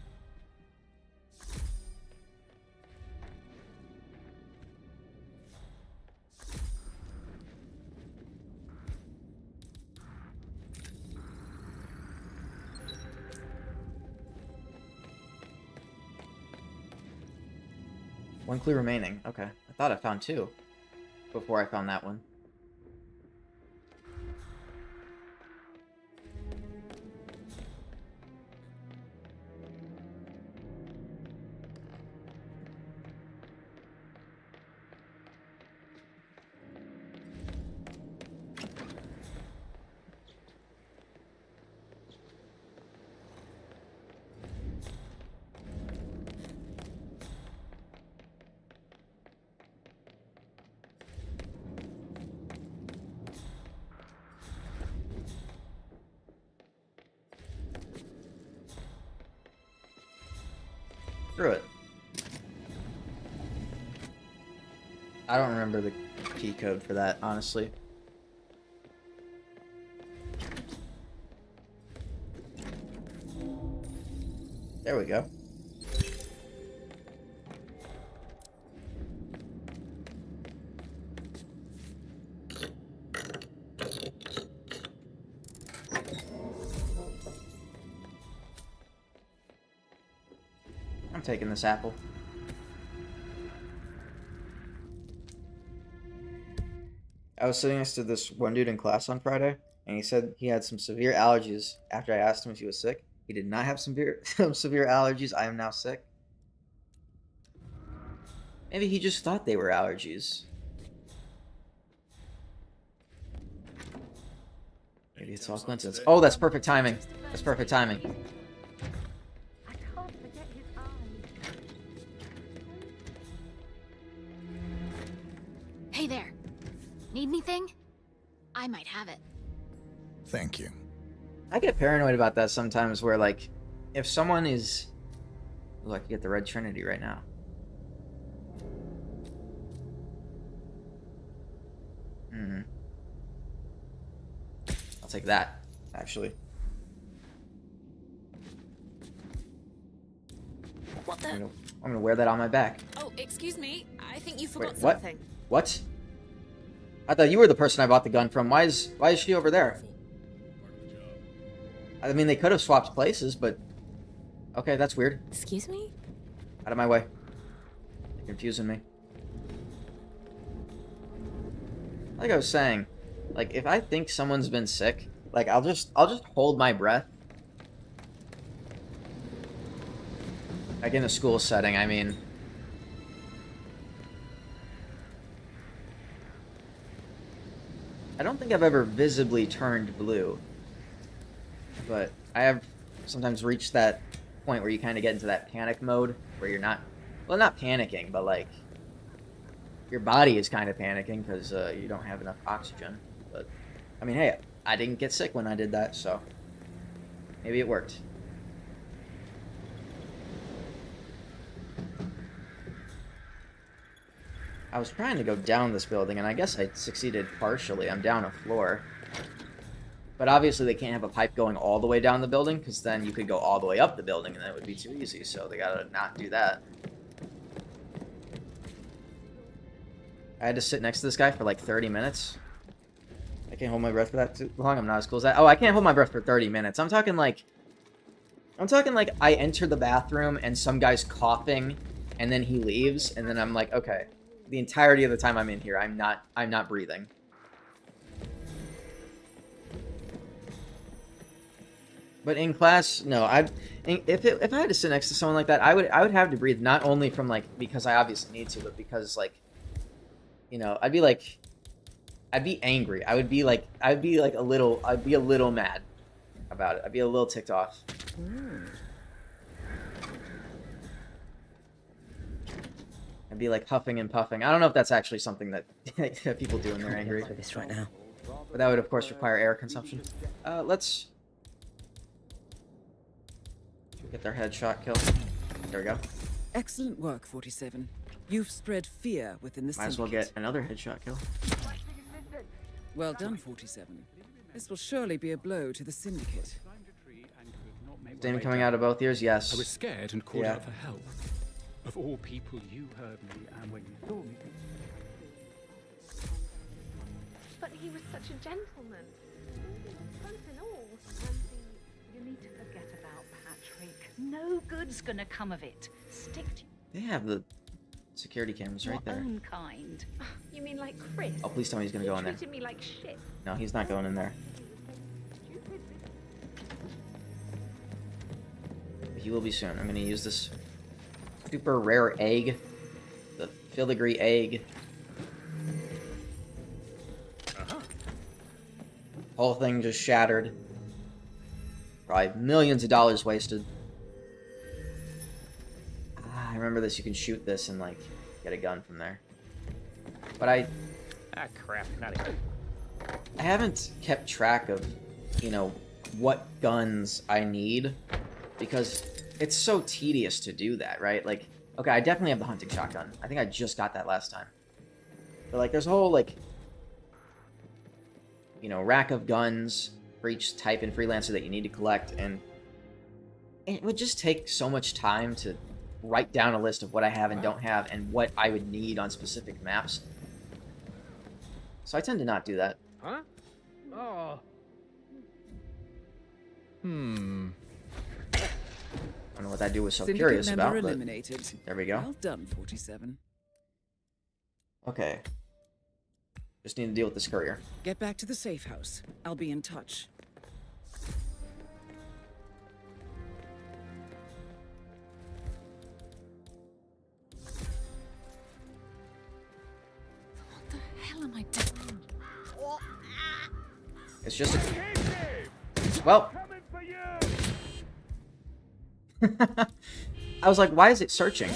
One clue remaining. Okay. I thought I found two before I found that one. Screw it. I don't remember the key code for that, honestly. There we go. I'm taking this apple. I was sitting next to this one dude in class on Friday, and he said he had some severe allergies after I asked him if he was sick. He did not have severe allergies. I am now sick. Maybe he just thought they were allergies. Maybe it's all coincidence. Oh, that's perfect timing. That's perfect timing. I can't forget his eyes. Hey there. Need anything? I might have it. Thank you. I get paranoid about that sometimes where, like, if someone is... Ooh, I could get the Red Trinity right now. I'll take that, actually. What the? I'm gonna wear that on my back. Oh, excuse me. I think you forgot Wait, what? something. What? I thought you were the person I bought the gun from. Why is she over there? I mean, they could have swapped places, but... Okay, that's weird. Excuse me? Out of my way. You're confusing me. Like I was saying, like, if I think someone's been sick, like, I'll just hold my breath. Like, in a school setting, I mean... I don't think I've ever visibly turned blue. But I have sometimes reached that point where you kind of get into that panic mode, where you're not... Well, not panicking, but, like... Your body is kind of panicking because you don't have enough oxygen. But, I mean, hey, I didn't get sick when I did that, so... Maybe it worked. I was trying to go down this building, and I guess I succeeded partially. I'm down a floor. But obviously they can't have a pipe going all the way down the building, because then you could go all the way up the building, and that would be too easy, so they gotta not do that. I had to sit next to this guy for like 30 minutes. I can't hold my breath for that too long. I'm not as cool as that. Oh, I can't hold my breath for 30 minutes. I'm talking like I enter the bathroom and some guy's coughing and then he leaves and then I'm like, okay, the entirety of the time I'm in here, I'm not breathing. But in class, no. If I had to sit next to someone like that, I would have to breathe, not only from like because I obviously need to, but because like, you know, I'd be angry. I'd be a little mad about it. I'd be a little ticked off. I'd be like huffing and puffing. I don't know if that's actually something that people do when they're angry. This right now. But that would of course require air consumption. Let's get their headshot kill. There we go. Excellent work, 47. You've spread fear within the Might as well syndicate. get another headshot kill. Well done, 47. This will surely be a blow to the syndicate. Damon coming out of both ears, yes. I was scared and called Yeah. out for help. Of all people, you heard me, and when you saw me... But he was such a gentleman. Both in all. Ramsey, you need to forget about Patrick. No good's gonna come of it. Stick to They have the security cameras right your there. own kind. You mean like Chris? Oh, please tell me he's gonna go in there. Treated me like shit. No, he's not going in there. But he will be soon. I'm gonna use this super rare egg. The filigree egg. Whole thing just shattered. Probably millions of dollars wasted. I remember this. You can shoot this and like get a gun from there. But Ah, crap. Not again. I haven't kept track of, you know, what guns I need because it's so tedious to do that, right? Like, okay, I definitely have the hunting shotgun. I think I just got that last time. But like, there's a whole like, you know, rack of guns for each type in Freelancer that you need to collect, and it would just take so much time to write down a list of what I have and don't have and what I would need on specific maps. So I tend to not do that. Huh? Oh. I don't know what that dude was so Syndicate curious member about, but eliminated. there we go. Well done, 47. Okay. Just need to deal with this courier. Get back to the safe house. I'll be in touch. What the hell am I doing? It's just a... Well... I was like, why is it searching?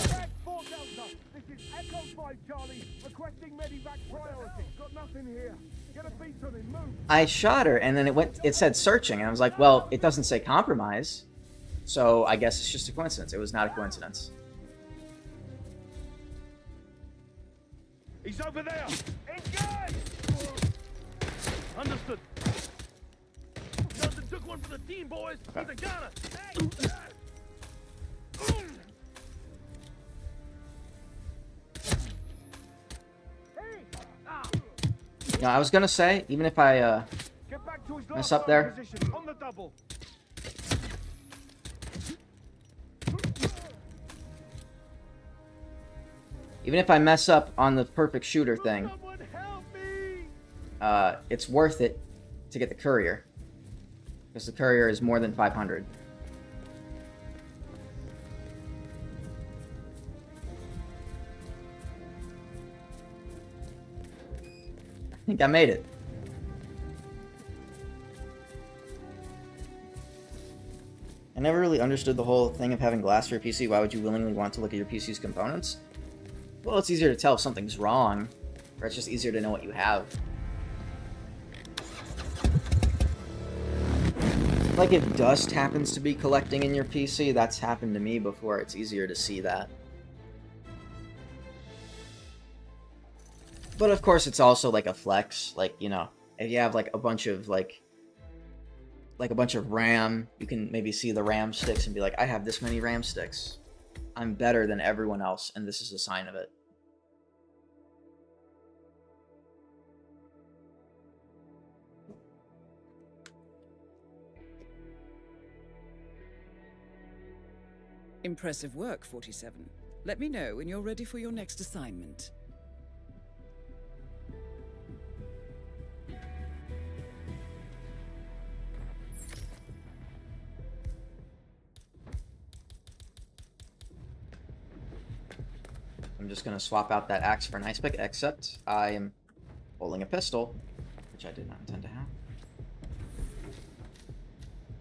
I shot her, and then it said searching, and I was like, well, it doesn't say compromise, so I guess it's just a coincidence. It was not a coincidence. He's over there! Engage! Understood. Johnson took one for the team, boys. He's a gunner. No, I was gonna say, even if I mess up there, on the double. even if I mess up on the perfect shooter thing, it's worth it to get the courier, because the courier is more than 500. I think I made it. I never really understood the whole thing of having glass for your PC. Why would you willingly want to look at your PC's components? Well, it's easier to tell if something's wrong, or it's just easier to know what you have. Like if dust happens to be collecting in your PC, that's happened to me before. It's easier to see that. But of course, it's also like a flex. Like, you know, if you have like a bunch of a bunch of RAM, you can maybe see the RAM sticks and be like, I have this many RAM sticks. I'm better than everyone else, and this is a sign of it. Impressive work, 47. Let me know when you're ready for your next assignment. I'm just going to swap out that axe for an ice pick, except I am holding a pistol, which I did not intend to have.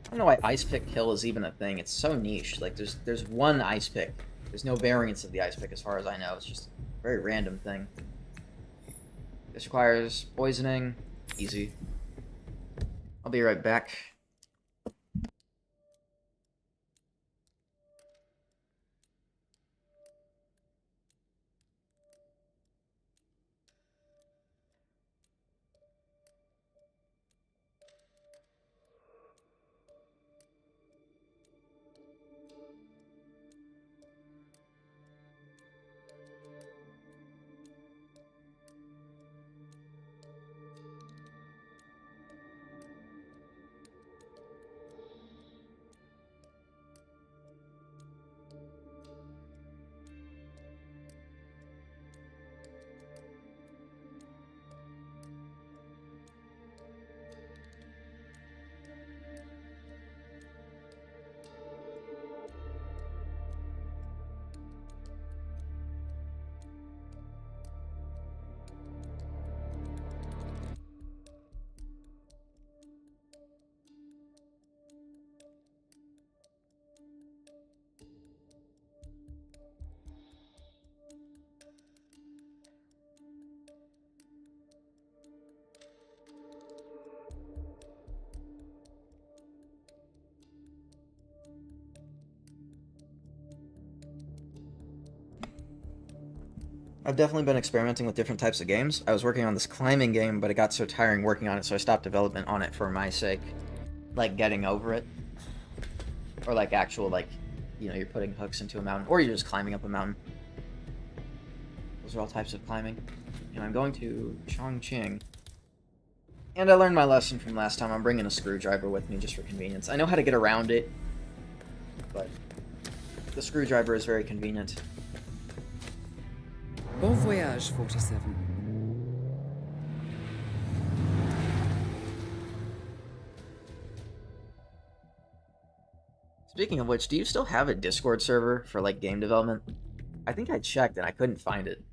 I don't know why ice pick kill is even a thing. It's so niche. Like, there's one ice pick. There's no variance of the ice pick as far as I know. It's just a very random thing. This requires poisoning. Easy. I'll be right back. I've definitely been experimenting with different types of games. I was working on this climbing game, but it got so tiring working on it, so I stopped development on it for my sake. Like, getting over it. Or, like, actual, like, you know, you're putting hooks into a mountain, or you're just climbing up a mountain. Those are all types of climbing. And I'm going to Chongqing. And I learned my lesson from last time. I'm bringing a screwdriver with me just for convenience. I know how to get around it, but the screwdriver is very convenient. Bon voyage, 47. Speaking of which, do you still have a Discord server for, like, game development? I think I checked and I couldn't find it.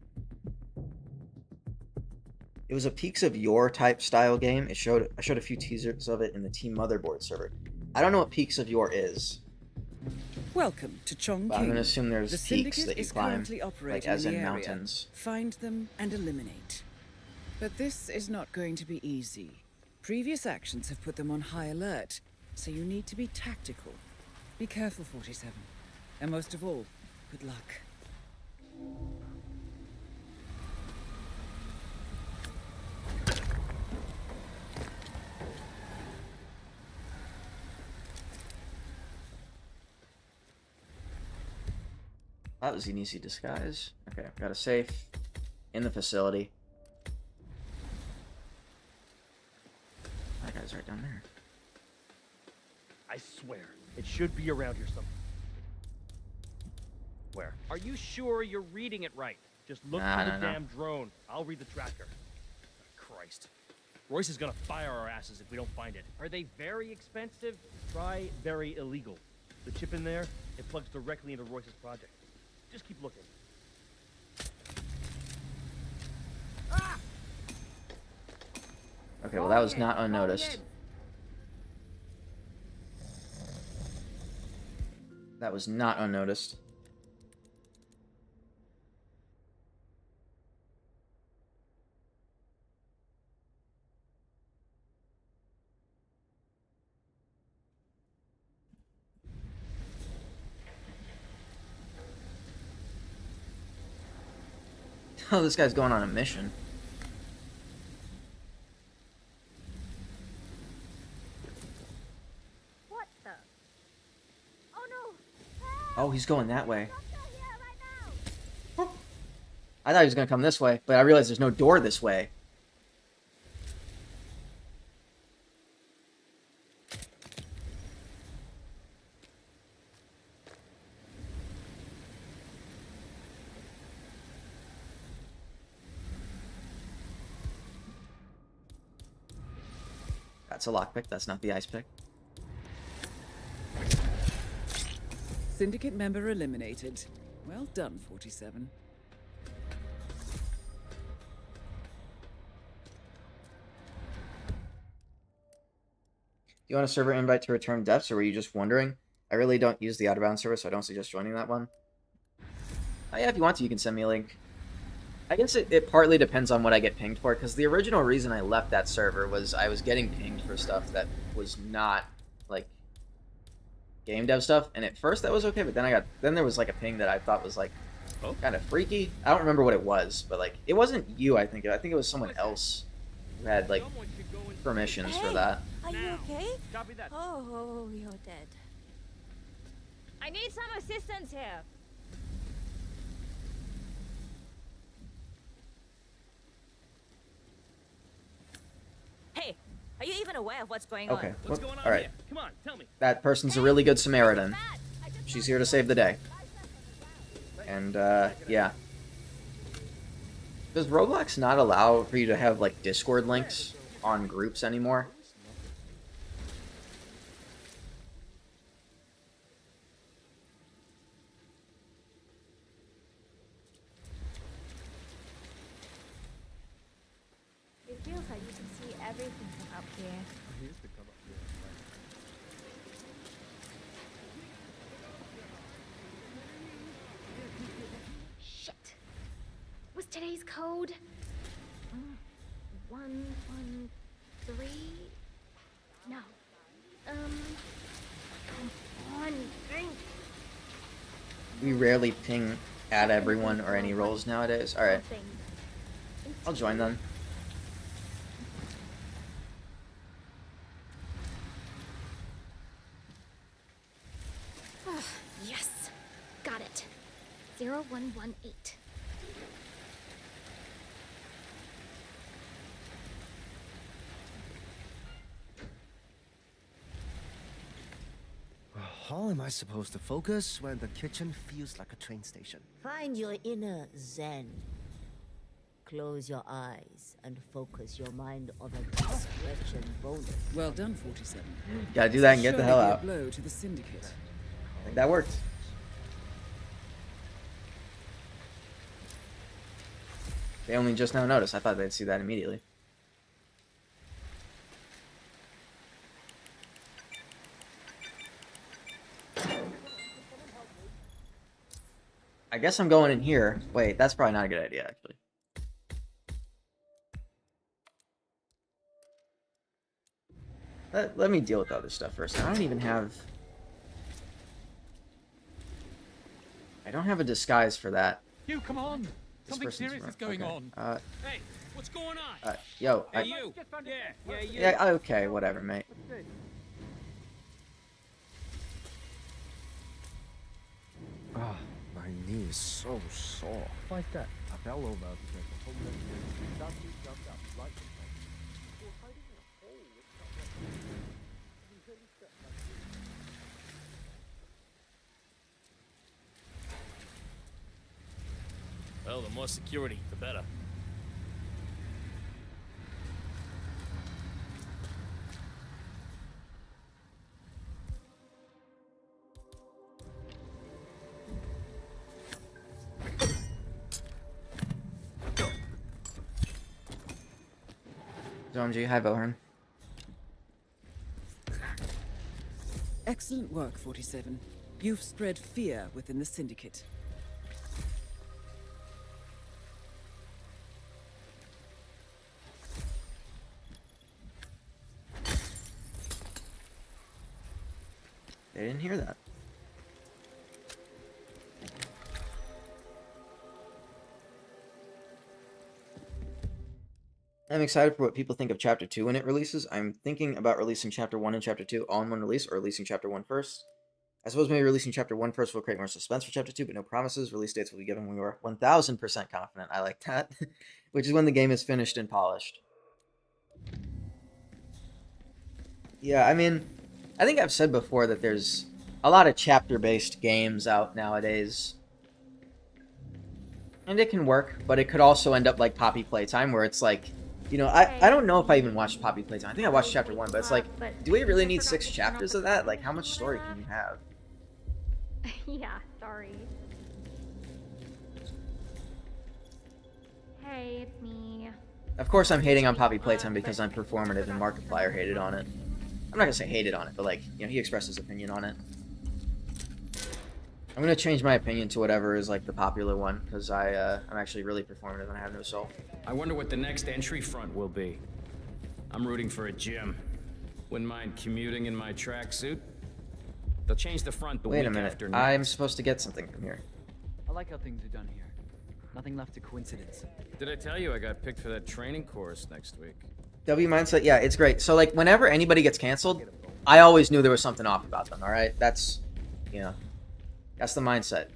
It was a Peaks of Yore type style game. I showed a few teasers of it in the Team Motherboard server. I don't know what Peaks of Yore is. Welcome to Chongqing. But I'm gonna assume there's the peaks Syndicate that you is climb, currently operating like as in the area. mountains. Find them and eliminate. But this is not going to be easy. Previous actions have put them on high alert, so you need to be tactical. Be careful, 47. And most of all, good luck. That was an easy disguise. Okay, I've got a safe in the facility. That guy's right down there. I swear, it should be around here somewhere. Where? Are you sure you're reading it right? Just look Nah, through the no. damn drone. I'll read the tracker. Christ. Royce is gonna fire our asses if we don't find it. Are they very expensive? Try very illegal. The chip in there, it plugs directly into Royce's project. Just keep looking. Okay, well that was not unnoticed. That was not unnoticed. Oh, this guy's going on a mission. What the? Oh no! Oh, he's going that way. I thought he was going to come this way, but I realized there's no door this way. That's a lockpick, that's not the ice pick. Syndicate member eliminated. Well done, 47. Do you want a server invite to return depths, or were you just wondering? I really don't use the Out-of-Bounds server, so I don't suggest joining that one. Oh yeah, if you want to, you can send me a link. I guess it partly depends on what I get pinged for, because the original reason I left that server was I was getting pinged for stuff that was not, like, game dev stuff, and at first that was okay, but then there was, like, a ping that I thought was, like, kind of freaky. I don't remember what it was, but, like, it wasn't you, I think it was someone else who had, like, permissions for that. Are you okay? Copy that. Oh, you're dead. I need some assistance here. Hey, are you even aware of what's going on? Okay, What's going on alright. here? Come on, tell me. That person's a really good Samaritan. She's here to save the day. And, yeah. Does Roblox not allow for you to have, like, Discord links on groups anymore? It feels like you can see everything from up here. Shit. Was today's code? 113? No. Come on, think. We rarely ping at everyone or any roles nowadays. Alright. I'll join them. Yes. Got it. 0118. How am I supposed to focus when the kitchen feels like a train station? Find your inner zen. Close your eyes and focus your mind on a discretion bonus. Well done, 47. Gotta do that and get the hell Surely out. a blow to the Syndicate. I think that worked. They only just now noticed. I thought they'd see that immediately. I guess I'm going in here. Wait, that's probably not a good idea, actually. Let me deal with the other stuff first. I don't even have... I don't have a disguise for that. You, come on! This Something serious is going on. Hey, what's going on? Yo, Hey, you. Yeah, you. Yeah, okay, whatever, mate. Ah, my knee is so sore. Why's that? I fell over because the whole leg suddenly jumped up right in front of me. Well, hiding in a hole with someone. You really stepped like this. Well, the more security, the better. Zomji, hi, Bohern. Excellent work, 47. You've spread fear within the Syndicate. They didn't hear that. I'm excited for what people think of Chapter 2 when it releases. I'm thinking about releasing Chapter 1 and Chapter 2 all in one release, or releasing Chapter 1 first. I suppose maybe releasing Chapter 1 first will create more suspense for Chapter 2, but no promises. Release dates will be given when we are 1000% confident. I like that. Which is when the game is finished and polished. Yeah, I mean, I think I've said before that there's a lot of chapter-based games out nowadays. And it can work, but it could also end up like Poppy Playtime, where it's like, you know, I don't know if I even watched Poppy Playtime. I think I watched Chapter 1, but it's like, do we really need 6 chapters of that? Like, how much story can you have? Yeah, sorry. Hey, it's me. Of course I'm hating on Poppy Playtime because I'm performative and Markiplier hated on it. I'm not gonna say hated on it, but like, you know, he expressed his opinion on it. I'm gonna change my opinion to whatever is like the popular one, because I'm actually really performative and I have no soul. I wonder what the next entry front will be. I'm rooting for a gym. Wouldn't mind commuting in my tracksuit. They'll change the front the Wait week a minute, after next. I'm supposed to get something from here. I like how things are done here. Nothing left to coincidence. Did I tell you I got picked for that training course next week? W Mindset, yeah, it's great. So like, whenever anybody gets canceled, I always knew there was something off about them, alright? That's, you know, that's the mindset.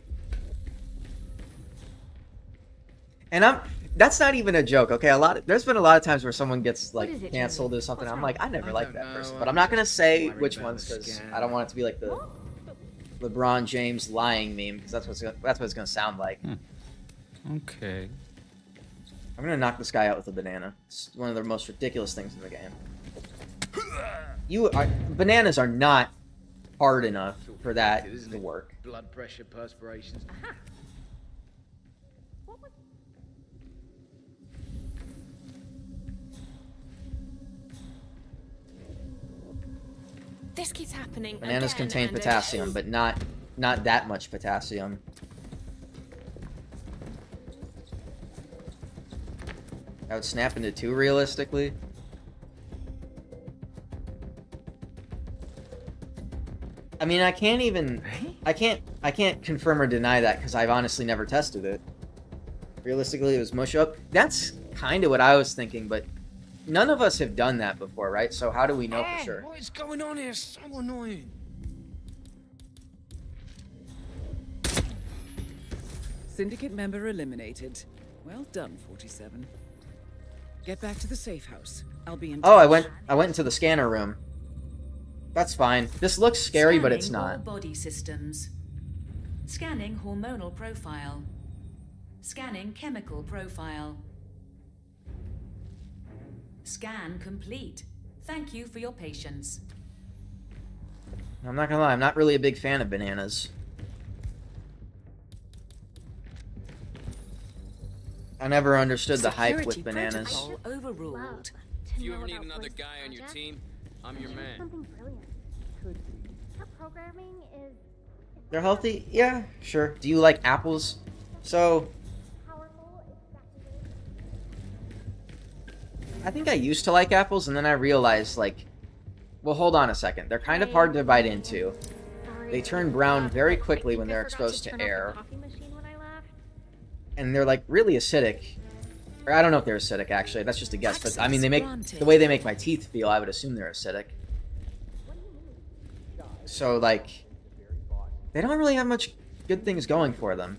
And that's not even a joke, okay? There's been a lot of times where someone gets like canceled or something. I'm like, I never liked that person, but I'm not gonna say which ones because I don't want it to be like the LeBron James lying meme, because that's what it's gonna sound like. Okay. I'm gonna knock this guy out with a banana. It's one of the most ridiculous things in the game. Bananas are not hard enough for that to work. Blood pressure, perspirations. This keeps happening. Bananas again contain and potassium, but not that much potassium. That would snap into 2 realistically. I mean, I can't confirm or deny that because I've honestly never tested it. Realistically, it was mush up. That's kind of what I was thinking, but none of us have done that before, right? So how do we know for sure? What is going on here? So annoying. Syndicate member eliminated. Well done, 47. Get back to the safe house. I'll be in touch. Oh, I went into the scanner room. That's fine. This looks scary, but it's Scanning all not. body systems. Scanning hormonal profile. Scanning chemical profile. Scan complete. Thank you for your patience. I'm not gonna lie, I'm not really a big fan of bananas. I never understood the hype Security with bananas. protocol overruled. If you ever need another guy on your team, I'm your man. Something brilliant. Could be. Her programming is They're healthy? Yeah, sure. Do you like apples? So, powerful. I think I used to like apples, and then I realized, like, well, hold on a second. They're kind of hard to bite into. They turn brown very quickly when they're exposed to air. And they're, like, really acidic. Or I don't know if they're acidic, actually. That's just a guess. But, I mean, they make... The way they make my teeth feel, I would assume they're acidic. So, like... They don't really have much good things going for them.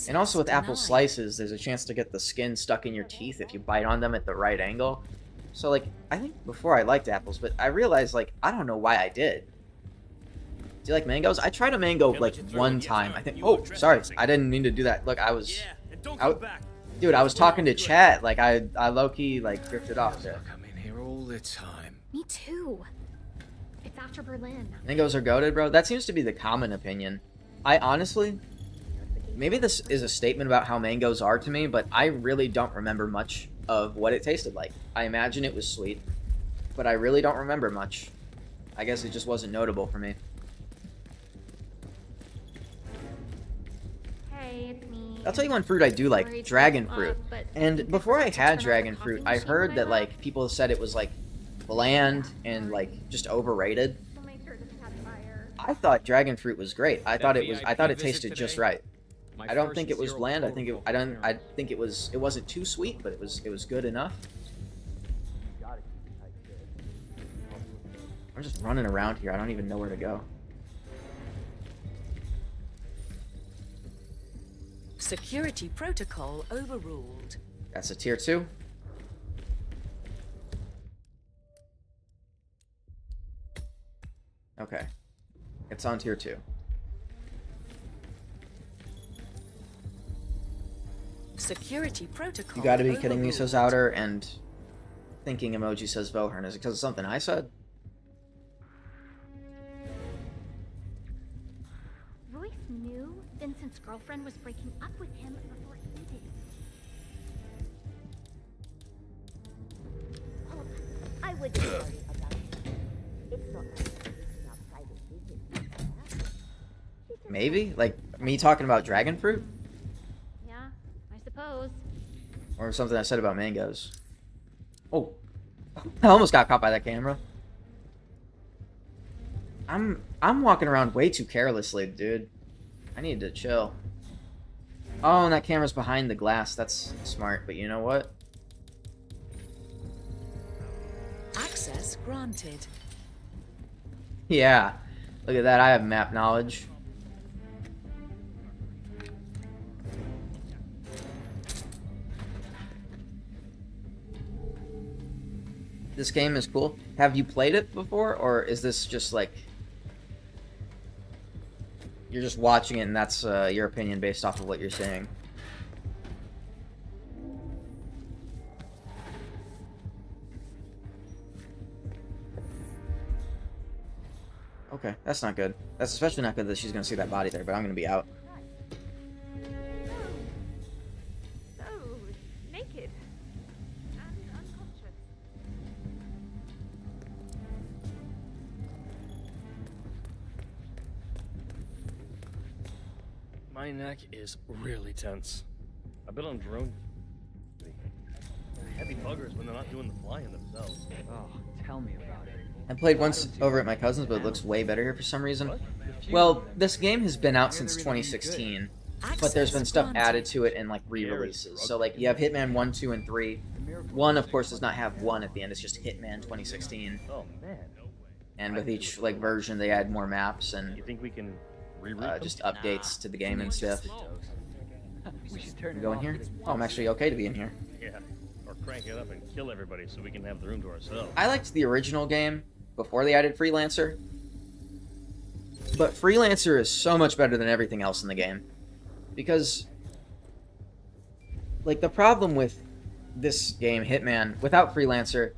And also with apple slices, there's a chance to get the skin stuck in your teeth if you bite on them at the right angle. So, like, I think before I liked apples, but I realized, like, I don't know why I did. Do you like mangoes? I tried a mango, like, one time. I think... Oh, sorry. I didn't mean to do that. Look, I was... Dude, I was talking to chat. Like, I low-key, like, drifted off there. I come in here all the time. Me too. It's after Berlin. Mangoes are goated, bro. That seems to be the common opinion. I honestly... Maybe this is a statement about how mangoes are to me, but I really don't remember much of what it tasted like. I imagine it was sweet, but I really don't remember much. I guess it just wasn't notable for me. Hey, it's me. I'll tell you one fruit I do like, dragon fruit. And before I had dragon fruit, I heard that, like, people said it was, like, bland and, like, just overrated. I thought dragon fruit was great. I thought it tasted just right. I don't think it was bland. I think it wasn't too sweet, but it was good enough. I'm just running around here. I don't even know where to go. Security protocol overruled. That's a tier 2. Okay. It's on tier 2. Security protocol. You gotta be kidding me, says Outer, and thinking emoji says Vohern. Is it because of something I said? Royce knew Vincent's girlfriend was breaking up with him before he did. Oh, I wouldn't worry about it. It's not like it's not private business. Maybe? Like, me talking about dragon fruit? Yeah, I suppose. Or something I said about mangoes. Oh. I almost got caught by that camera. I'm walking around way too carelessly, dude. I need to chill. Oh, and that camera's behind the glass. That's smart, but you know what? Access granted. Yeah. Look at that. I have map knowledge. This game is cool. Have you played it before, or is this just like... You're just watching it and that's your opinion based off of what you're saying? Okay, that's not good. That's especially not good that she's gonna see that body there, but I'm gonna be out. So, naked. And unconscious. My neck is really tense. I've been on drone. Heavy buggers when they're not doing the flying themselves. Oh, tell me about it. I played once over at my cousin's, but it looks way better here for some reason. Well, this game has been out since 2016, but there's been stuff added to it and, like, re-releases. So, like, you have Hitman 1, 2, and 3. 1, of course, does not have 1 at the end. It's just Hitman 2016. Oh, man. And with each, like, version, they add more maps and You think we can just updates to the game and stuff. We should turn You go in here? Oh, I'm actually okay to be in here. Yeah. Or crank it up and kill everybody so we can have the room to ourselves. I liked the original game before they added Freelancer. But Freelancer is so much better than everything else in the game. Because, like, the problem with this game, Hitman, without Freelancer,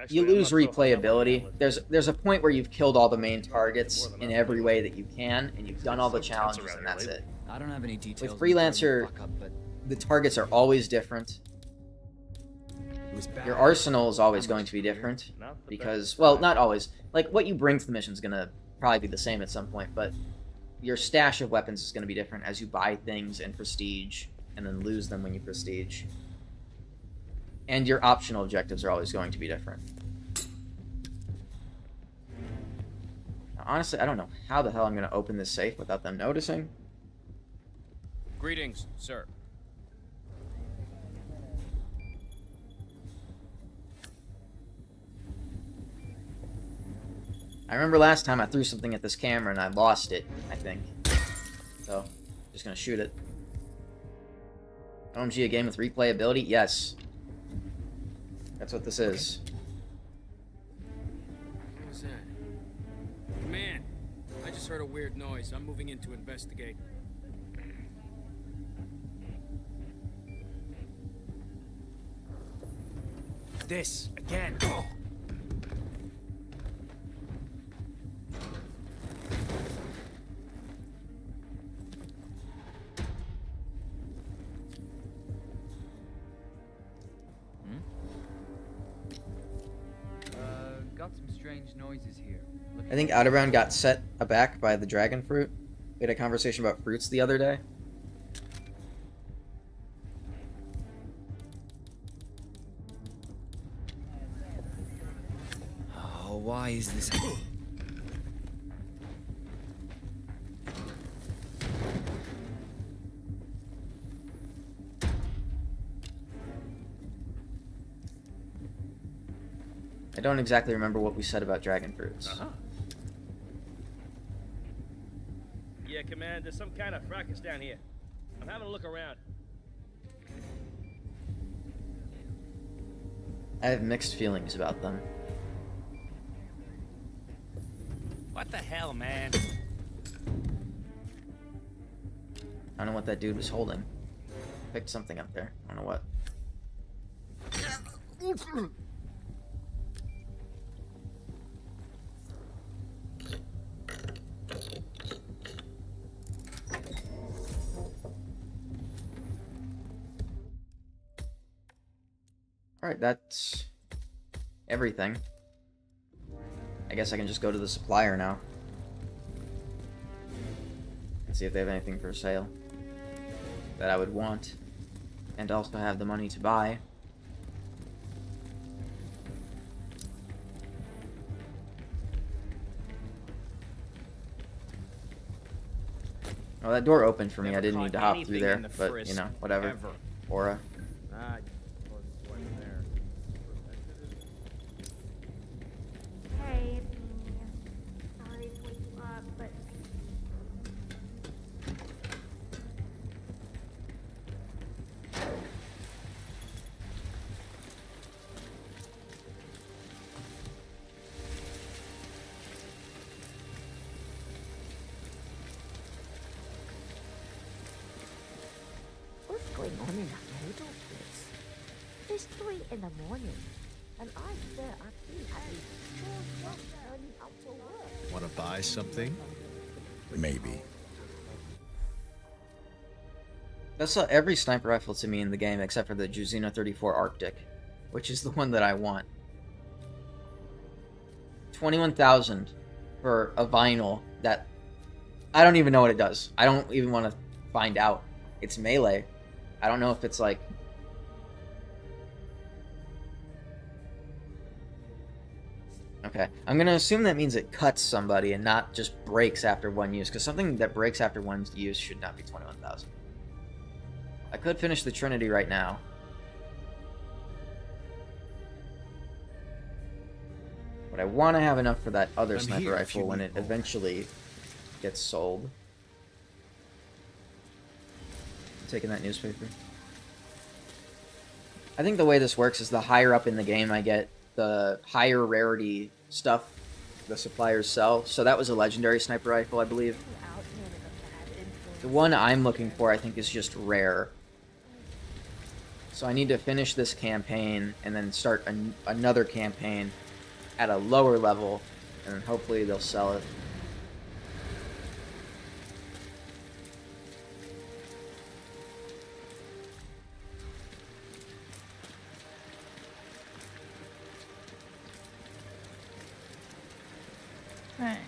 you lose replayability. There's a point where you've killed all the main targets in every way that you can, and you've done all the challenges, and that's it. I don't have any details. With Freelancer, the targets are always different. Your arsenal is always going to be different because, well, not always. Like, what you bring to the mission is going to probably be the same at some point, but your stash of weapons is going to be different as you buy things in Prestige and then lose them when you Prestige. And your optional objectives are always going to be different. Now, honestly, I don't know how the hell I'm going to open this safe without them noticing. Greetings, sir. I remember last time I threw something at this camera and I lost it, I think. So, just gonna shoot it. OMG, a game with replayability? Yes. That's what this is. What was that? Command, I just heard a weird noise. I'm moving in to investigate. This, again. Got some strange noises here. I think Outerbound got set aback by the dragon fruit. We had a conversation about fruits the other day. Oh, why is this? I don't exactly remember what we said about dragon fruits. Yeah, Command, there's some kind of fracas down here. I'm having a look around. I have mixed feelings about them. What the hell, man? I don't know what that dude was holding. Picked something up there. I don't know what. Alright, that's everything. I guess I can just go to the supplier now. And see if they have anything for sale that I would want. And also have the money to buy. Oh, that door opened for me. I didn't need to hop through there, but, you know, whatever. Aura. Hey, it's me. Sorry to wake you up, but What's going on in that head office? It's 3 in the morning, and I swear I've been at least 4 jobs turning out to work. Want to buy something? Maybe. That's every sniper rifle to me in the game except for the Juzina 34 Arctic, which is the one that I want. 21,000 for a vinyl that I don't even know what it does. I don't even want to find out. It's melee. I don't know if it's like... Okay, I'm gonna assume that means it cuts somebody and not just breaks after one use, because something that breaks after one use should not be 21,000. I could finish the Trinity right now. But I want to have enough for that other sniper rifle when it eventually gets sold. Taking that newspaper. I think the way this works is the higher up in the game I get, the higher rarity stuff the suppliers sell. So that was a legendary sniper rifle, I believe. The one I'm looking for, I think, is just rare. So I need to finish this campaign and then start another campaign at a lower level, and then hopefully they'll sell it. pain.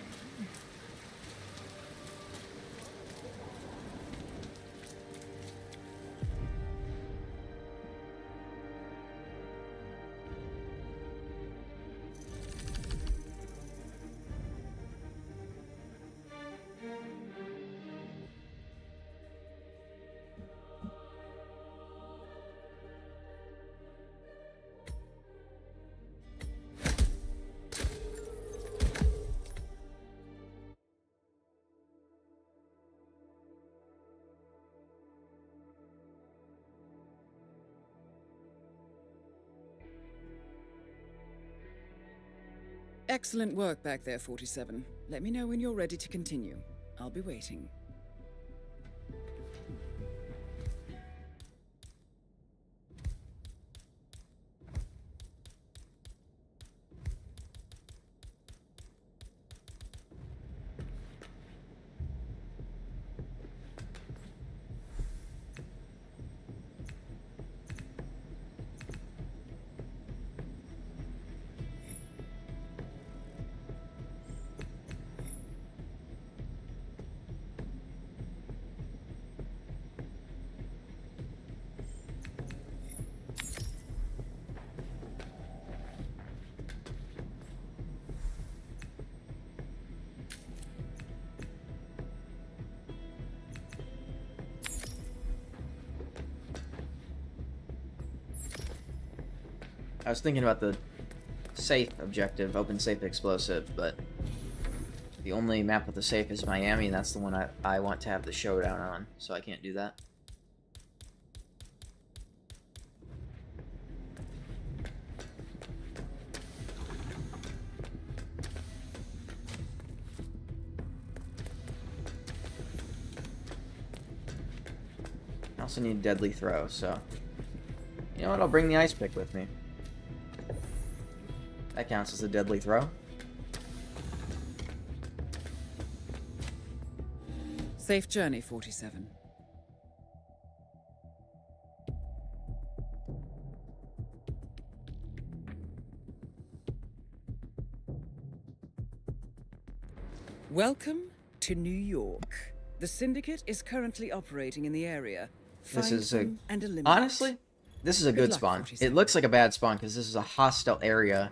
Excellent work back there, 47. Let me know when you're ready to continue. I'll be waiting. I was thinking about the safe objective, open safe explosive, but the only map with the safe is Miami, and that's the one I want to have the showdown on, so I can't do that. I also need deadly throw, so you know what, I'll bring the ice pick with me. That counts as a deadly throw. Safe journey, 47. Welcome to New York. The Syndicate is currently operating in the area. This is a... and eliminate. Honestly, this is a good luck, spawn. 47. It looks like a bad spawn because this is a hostile area.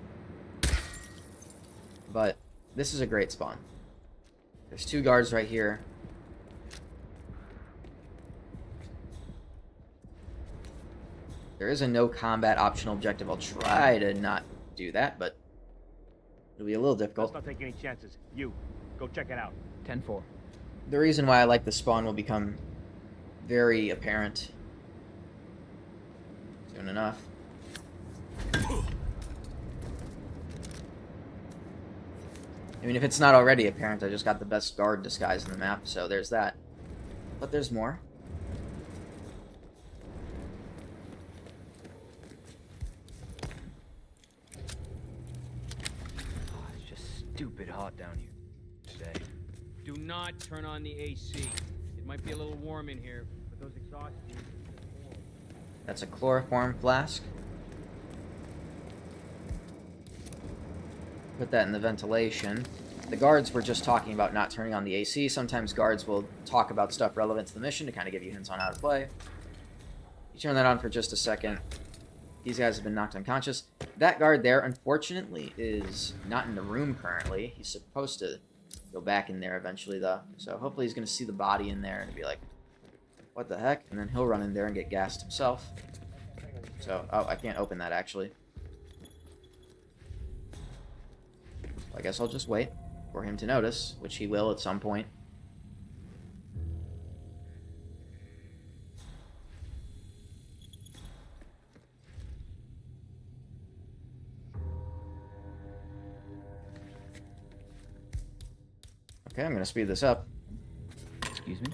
But this is a great spawn. There's 2 guards right here. There is a no combat optional objective. I'll try to not do that, but it'll be a little difficult. Let's not take any chances. You, go check it out. 10-4. The reason why I like the spawn will become very apparent soon enough. I mean, if it's not already apparent, I just got the best guard disguise in the map, so there's that. But there's more. Oh, it's just stupid hot down here today. Do not turn on the AC. It might be a little warm in here, but those exhaust fumes are warm. That's a chloroform flask. Put that in the ventilation. The guards were just talking about not turning on the AC. Sometimes guards will talk about stuff relevant to the mission to kind of give you hints on how to play. You turn that on for just a second. These guys have been knocked unconscious. That guard there, unfortunately, is not in the room currently. He's supposed to go back in there eventually, though. So hopefully he's going to see the body in there and be like, what the heck? And then he'll run in there and get gassed himself. So, oh, I can't open that, actually. I guess I'll just wait for him to notice, which he will at some point. Okay, I'm going to speed this up. Excuse me?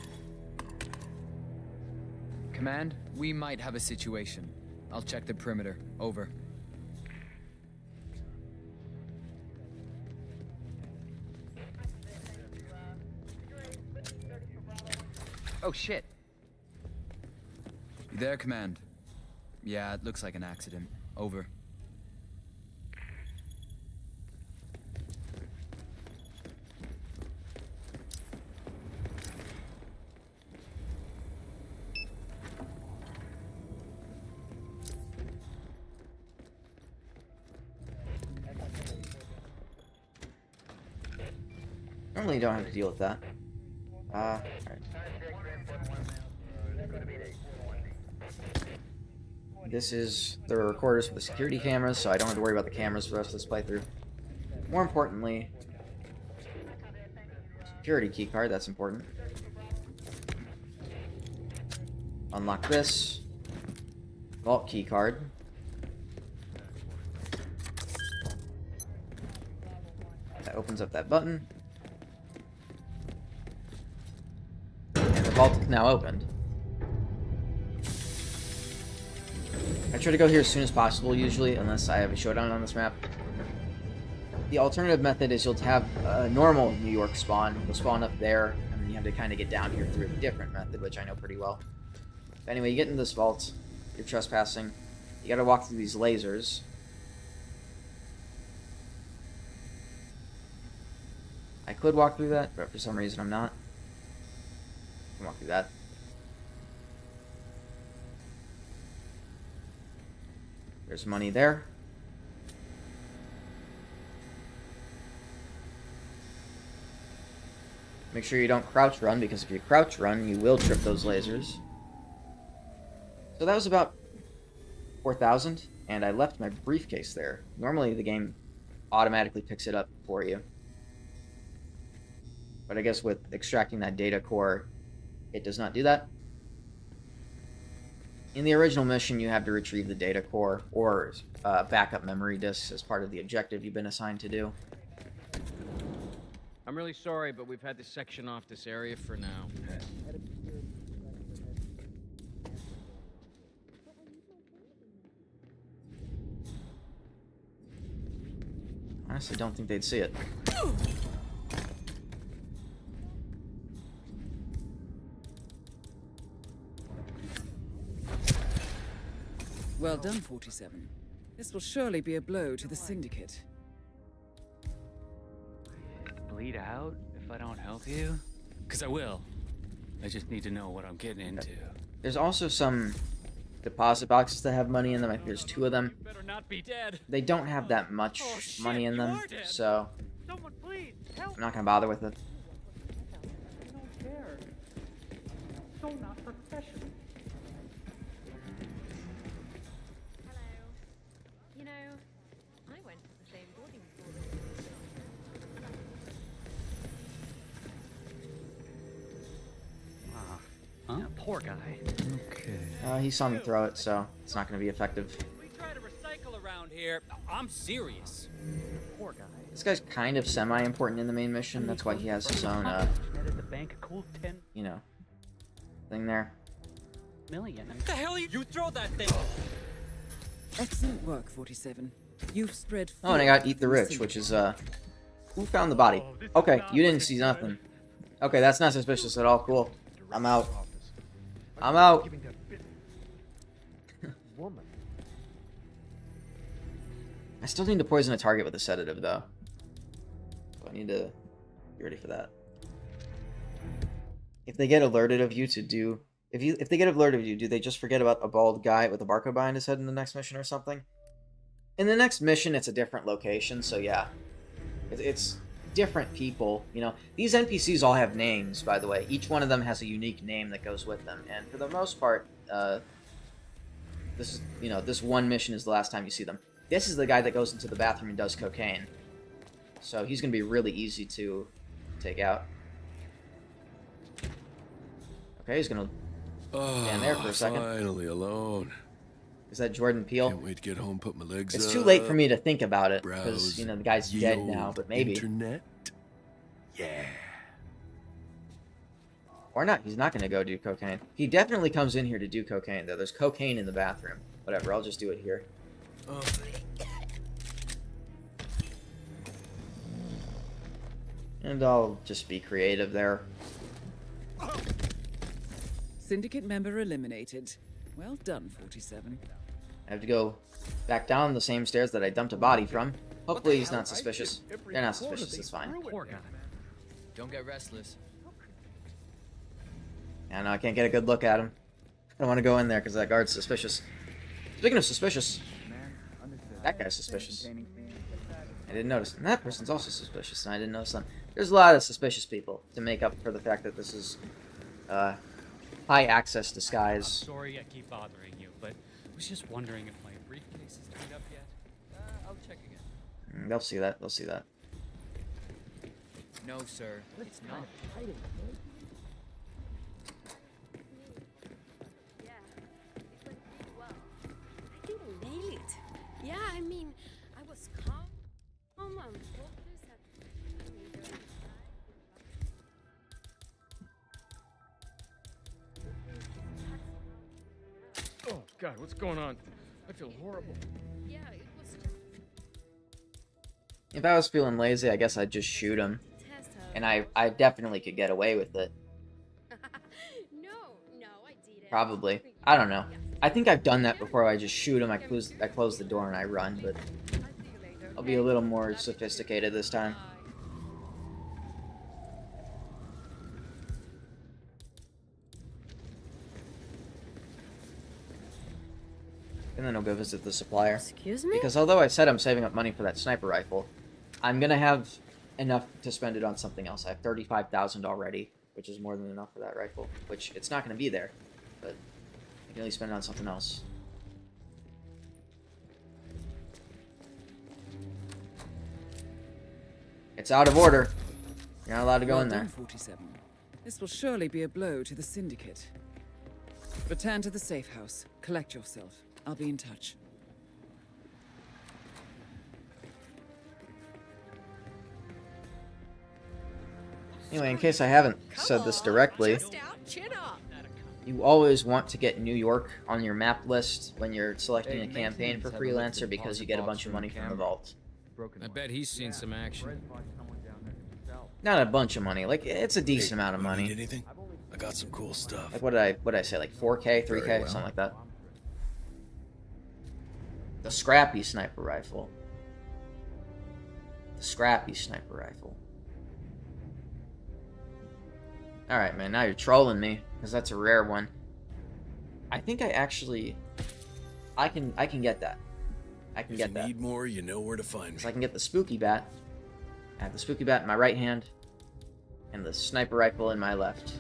Command, we might have a situation. I'll check the perimeter. Over. Oh, shit. You there, Command? Yeah, it looks like an accident. Over. Normally you don't have to deal with that. Alright. This is the recorders for the security cameras, so I don't have to worry about the cameras for the rest of this playthrough. More importantly, security keycard, that's important. Unlock this. Vault keycard. That opens up that button. And the vault is now opened. I try to go here as soon as possible, usually, unless I have a showdown on this map. The alternative method is you'll have a normal New York spawn. You'll spawn up there, and then you have to kind of get down here through a different method, which I know pretty well. But anyway, you get into this vault. You're trespassing. You gotta walk through these lasers. I could walk through that, but for some reason I'm not. I can walk through that. There's money there. Make sure you don't crouch run, because if you crouch run, you will trip those lasers. So that was about 4,000, and I left my briefcase there. Normally the game automatically picks it up for you. But I guess with extracting that data core, it does not do that. In the original mission, you have to retrieve the data core or backup memory disks as part of the objective you've been assigned to do. I'm really sorry, but we've had to section off this area for now. Honestly, don't think they'd see it. Well done, 47. This will surely be a blow to the Syndicate. Bleed out if I don't help you? Because I will. I just need to know what I'm getting into. There's also some deposit boxes that have money in them. I think there's 2 of them. You better not be dead. They don't have that much money in them, so I'm not gonna bother with it. I don't care. So not professional. Hello. You know, I went to the same boarding school. Huh? Yeah, poor guy. Okay. He saw me throw it, so it's not gonna be effective. We try to recycle around here. I'm serious. Poor guy. This guy's kind of semi-important in the main mission. That's why he has his own, Netted the bank a cool 10 you know, thing there. million. What the hell are you throw that thing? Excellent work, 47. You've spread. Oh, and I got Eat the Rich, which is, who found the body? Okay, you didn't see nothing. Okay, that's not suspicious at all. Cool. I'm out. I'm out. Woman. I still need to poison a target with a sedative, though. So I need to be ready for that. If they get alerted of you to do... If they get alerted of you, do they just forget about a bald guy with a barcode behind his head in the next mission or something? In the next mission, it's a different location, so yeah. It's different people, you know. These NPCs all have names, by the way. Each one of them has a unique name that goes with them, and for the most part, this is, you know, this one mission is the last time you see them. This is the guy that goes into the bathroom and does cocaine. So he's going to be really easy to take out. Okay, he's going to stand there for a second. Finally alone. Is that Jordan Peele? Can't wait to get home, put my legs It's up. too late for me to think about it, because, Browse you know, the guy's dead now, but maybe. Internet? Yeah. Or not, he's not going to go do cocaine. He definitely comes in here to do cocaine, though. There's cocaine in the bathroom. Whatever, I'll just do it here. And I'll just be creative there. Syndicate member eliminated. Well done, 47. I have to go back down the same stairs that I dumped a body from. Hopefully he's not suspicious. They're not suspicious, it's fine. Poor guy. Don't get restless. And I can't get a good look at him. I don't want to go in there because that guard's suspicious. Speaking of suspicious, that guy's suspicious. I didn't notice. And that person's also suspicious, and I didn't notice them. There's a lot of suspicious people to make up for the fact that this is high access disguise. Sorry I keep bothering you, but I was just wondering if my briefcase is tied up yet. I'll check again. They'll see that. They'll see that. No, sir, it's not. I didn't nail it. Yeah, I mean, I was calm and focused at Oh, God, what's going on? I feel horrible. yeah, it was just If I was feeling lazy, I guess I'd just shoot him. And I definitely could get away with it. no, I didn't. Probably. I don't know. I think I've done that before. I just shoot him, I close the door, and I run, but I'll be a little more sophisticated this time. And then I'll go visit the supplier. Excuse me? Because although I said I'm saving up money for that sniper rifle, I'm gonna have enough to spend it on something else. I have 35,000 already, which is more than enough for that rifle. Which, it's not gonna be there, but I can at least spend it on something else. It's out of order. You're not allowed to go in there. Well done, 47. This will surely be a blow to the Syndicate. Return to the safe house. Collect yourself. I'll be in touch. Anyway, in case I haven't said this directly, you always want to get New York on your map list when you're selecting a campaign for Freelancer because you get a bunch of money from the vault. I bet he's seen some action. Not a bunch of money, like it's a decent amount of money. Need anything? I got some cool stuff. Like what did I say? Like 4K, 3K, Very well. something like that. The scrappy sniper rifle. The scrappy sniper rifle. Alright, man, now you're trolling me, because that's a rare one. I think I actually... I can get that. I can get that. If you need more, you know where to find me. So I can get the spooky bat. I have the spooky bat in my right hand, and the sniper rifle in my left.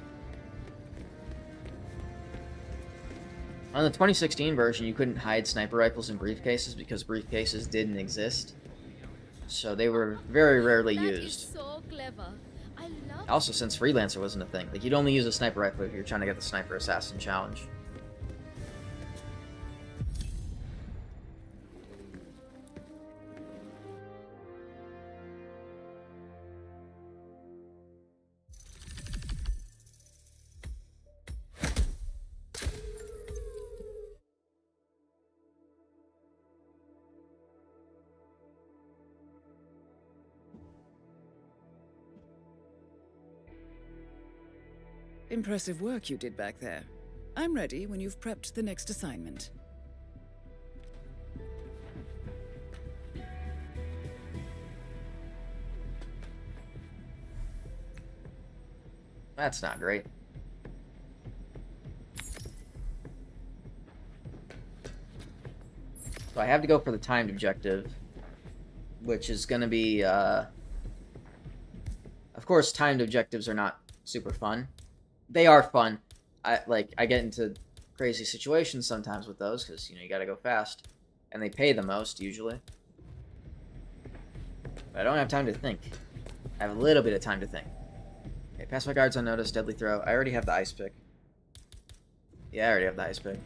On the 2016 version, you couldn't hide sniper rifles in briefcases because briefcases didn't exist. So they were very rarely used. so clever. I love Also, since Freelancer wasn't a thing, like you'd only use a sniper rifle if you're trying to get the Sniper Assassin challenge. Impressive work you did back there. I'm ready when you've prepped the next assignment. That's not great. So I have to go for the timed objective, which is going to be, of course, timed objectives are not super fun. They are fun. I get into crazy situations sometimes with those, because, you know, you gotta go fast. And they pay the most, usually. But I don't have time to think. I have a little bit of time to think. Okay, pass my guards unnoticed, deadly throw. I already have the ice pick. Yeah, I already have the ice pick.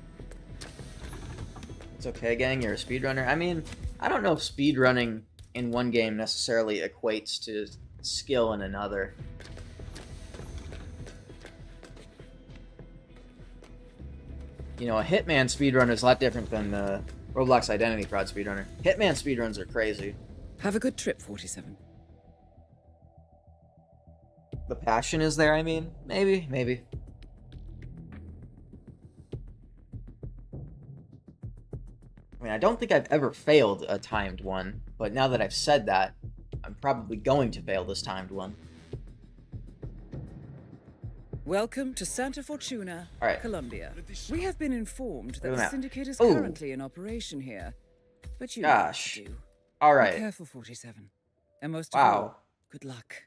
It's okay, gang, you're a speedrunner. I mean, I don't know if speedrunning in one game necessarily equates to skill in another. You know, a Hitman speedrunner is a lot different than the Roblox Identity Fraud speedrunner. Hitman speedruns are crazy. Have a good trip, 47. The passion is there, I mean? Maybe. I mean, I don't think I've ever failed a timed one, but now that I've said that, I'm probably going to fail this timed one. Welcome to Santa Fortuna, Colombia. We have been informed that the Syndicate is Ooh. currently in operation here. But you Gosh. know what to do. Alright. Be careful, 47. And most of Wow. all, good luck.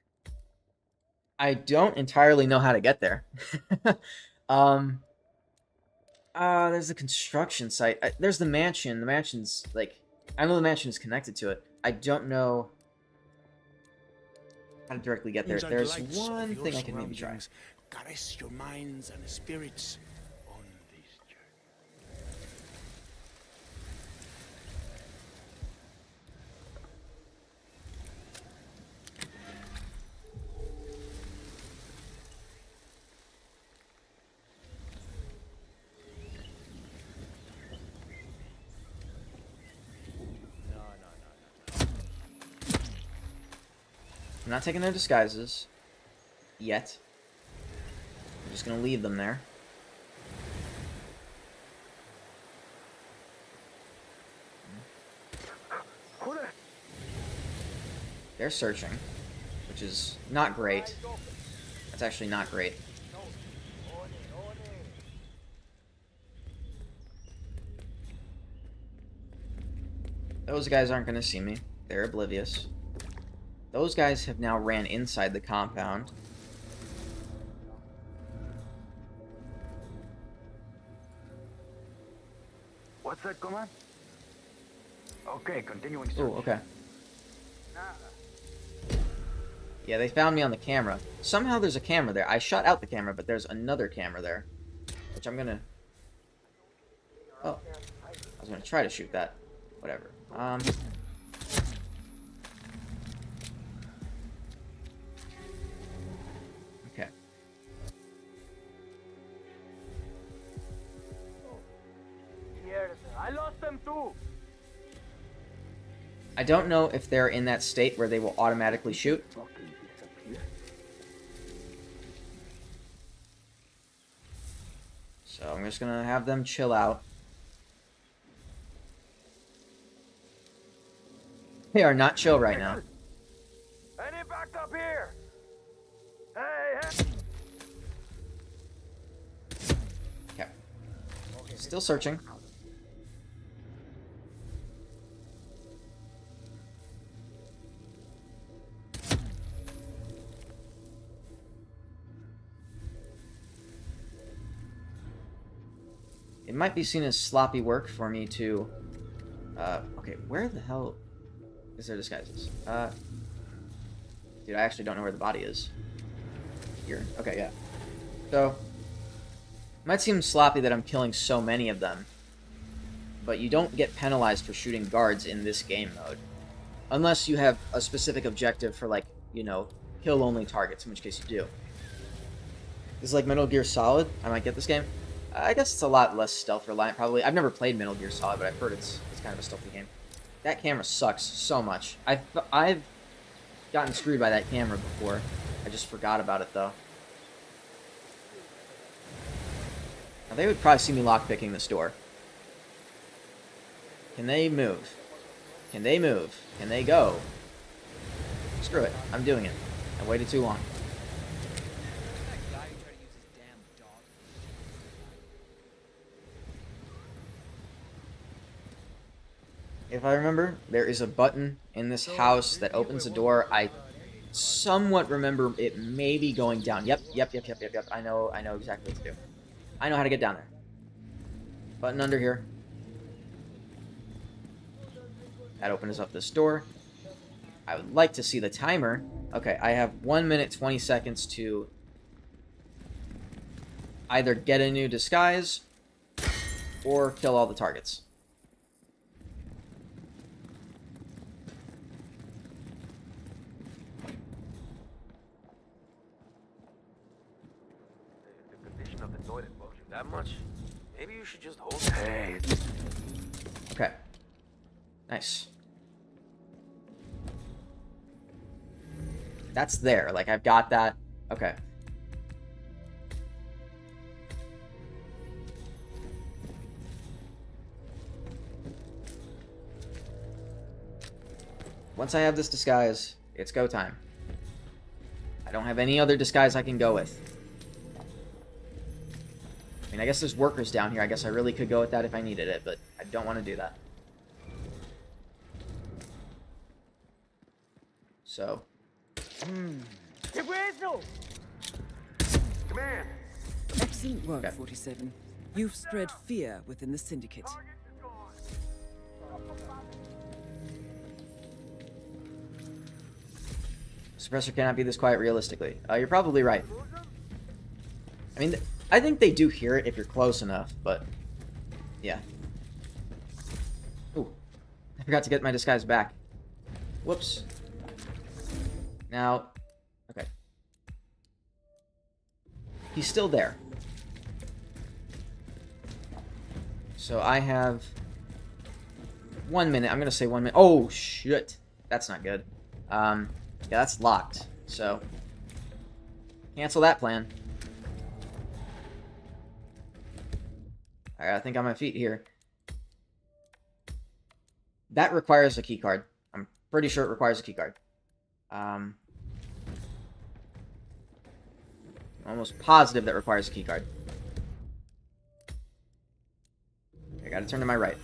I don't entirely know how to get there. There's a construction site. There's the mansion. The mansion's, like... I know the mansion is connected to it. I don't know how to directly get there. There's one thing I can maybe try. Caress your minds and spirits on this journey. I'm not taking their disguises. Yet. I'm just gonna leave them there. They're searching, which is not great. That's actually not great. Those guys aren't gonna see me. They're oblivious. Those guys have now ran inside the compound. What's that command? Okay, continuing search. Oh, okay. Yeah, they found me on the camera. Somehow there's a camera there. I shut out the camera, but there's another camera there. Which I'm gonna... Oh. I was gonna try to shoot that. Whatever. Okay. I lost them too. I don't know if they're in that state where they will automatically shoot. So I'm just gonna have them chill out. They are not chill right now. Any backed up here? Hey. Okay. Still searching. It might be seen as sloppy work for me to... okay, where the hell is their disguises? Dude, I actually don't know where the body is. Here. Okay, yeah. So, it might seem sloppy that I'm killing so many of them, but you don't get penalized for shooting guards in this game mode. Unless you have a specific objective for, like, you know, kill only targets, in which case you do. This is like Metal Gear Solid. I might get this game. I guess it's a lot less stealth reliant, probably. I've never played Metal Gear Solid, but I've heard it's kind of a stealthy game. That camera sucks so much. I've gotten screwed by that camera before. I just forgot about it, though. Now, they would probably see me lockpicking this door. Can they move? Can they move? Can they go? Screw it. I'm doing it. I waited too long. If I remember, there is a button in this house that opens a door. I somewhat remember it maybe going down. Yep. I know exactly what to do. I know how to get down there. Button under here. That opens up this door. I would like to see the timer. Okay, I have 1 minute 20 seconds to either get a new disguise or kill all the targets. That much? Maybe you should just hold it. Hey. Okay. Nice. That's there. Like, I've got that. Okay. Once I have this disguise, it's go time. I don't have any other disguise I can go with. I mean, I guess there's workers down here. I guess I really could go with that if I needed it, but I don't want to do that. So. Command! Excellent work, 47. You've spread fear within the Syndicate. Suppressor cannot be this quiet realistically. You're probably right. I mean, I think they do hear it if you're close enough, but yeah. Ooh, I forgot to get my disguise back. Whoops. Now, okay. He's still there. So I have 1 minute. I'm gonna say 1 minute. Oh shit, that's not good. Yeah, that's locked. So cancel that plan. I gotta think on my feet here. That requires a key card. I'm pretty sure it requires a key card. I'm almost positive that requires a key card. I gotta turn to my right.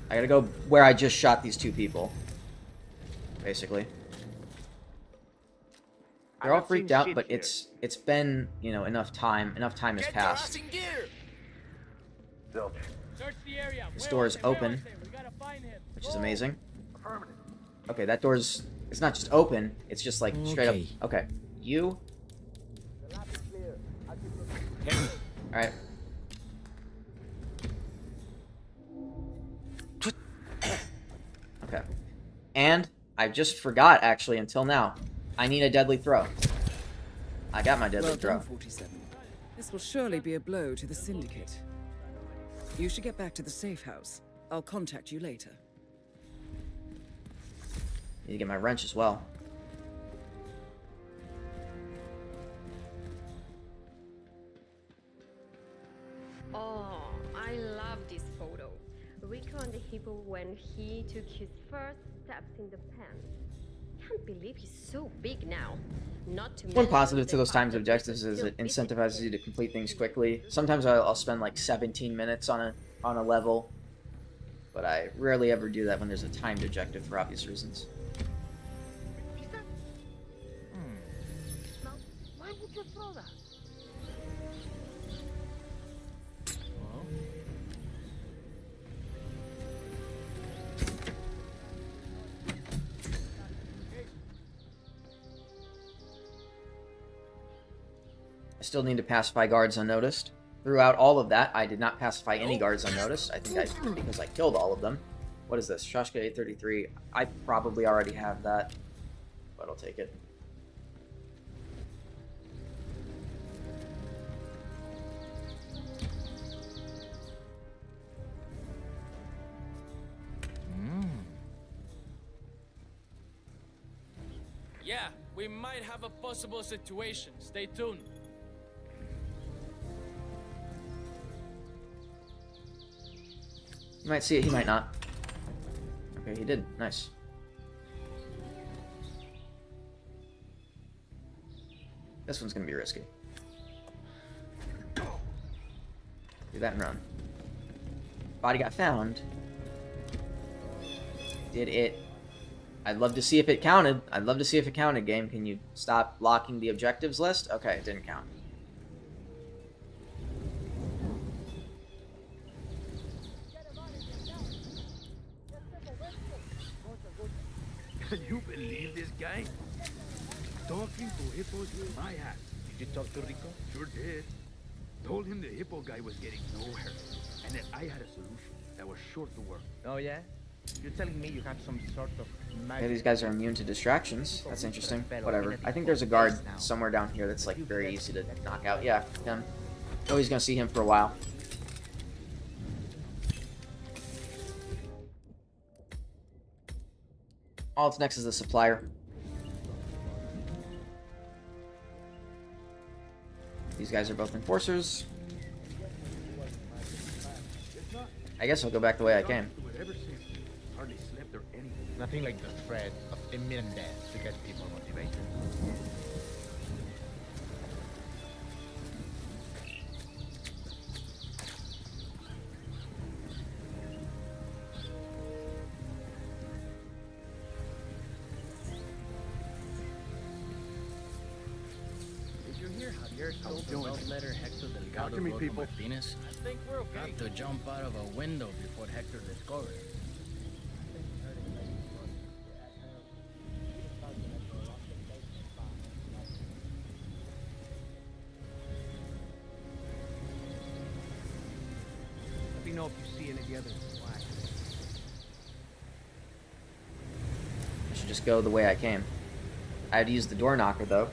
I gotta go where I just shot these two people. Basically. They're all freaked out, but it's been, you know, enough time has passed. This door is open, which is amazing. Okay, that door's... It's not just open, it's just like straight up... Okay, you... Alright. Okay. And I just forgot, actually, until now. I need a deadly throw. I got my deadly throw. 47. This will surely be a blow to the Syndicate. You should get back to the safe house. I'll contact you later. Need to get my wrench as well. Oh, I love this photo. Rico and the hippo when he took his first steps in the pen. Can't believe he's so big now. Not to One positive to those timed objectives is it incentivizes you to complete things quickly. Sometimes I'll spend like 17 minutes on a level, but I rarely ever do that when there's a timed objective for obvious reasons. Now, why would you throw that? I still need to pacify guards unnoticed. Throughout all of that, I did not pacify any guards unnoticed. I think because I killed all of them. What is this? Shashka 833. I probably already have that, but I'll take it. Yeah, we might have a possible situation. Stay tuned. You might see it, he might not. Okay, he did. Nice. This one's gonna be risky. Do that and run. Body got found. Did it... I'd love to see if it counted. I'd love to see if it counted, game. Can you stop blocking the objectives list? Okay, it didn't count. Can you believe this guy? Talking to hippos with my hat. Did you talk to Rico? Sure did. Told him the hippo guy was getting nowhere, and that I had a solution that was sure to work. Oh yeah? You're telling me you have some sort of magic... Yeah, these guys are immune to distractions. That's interesting. Whatever. I think there's a guard somewhere down here that's like very easy to knock out. Yeah, him. Oh, he's gonna see him for a while. All that's next is the supplier. These guys are both enforcers. I guess I'll go back the way I came. Nothing like the threat of imminent death to get people motivated. You're so love letter Hector Delgado to me, wrote to people. Martinez. I think we're okay. Got to jump out of a window before Hector discovers it. Let me know if you see any of the others in black. I should just go the way I came. I had to use the door knocker, though.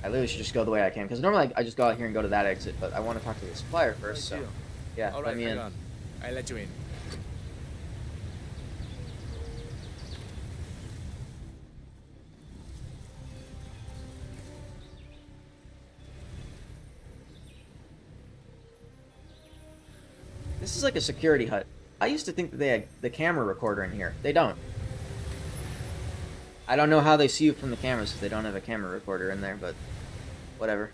I literally should just go the way I came, because normally I just go out here and go to that exit, but I want to talk to the supplier first, so... Yeah, All let right, me in. hang on. I let you in. This is like a security hut. I used to think that they had the camera recorder in here. They don't. I don't know how they see you from the cameras if they don't have a camera recorder in there, but whatever.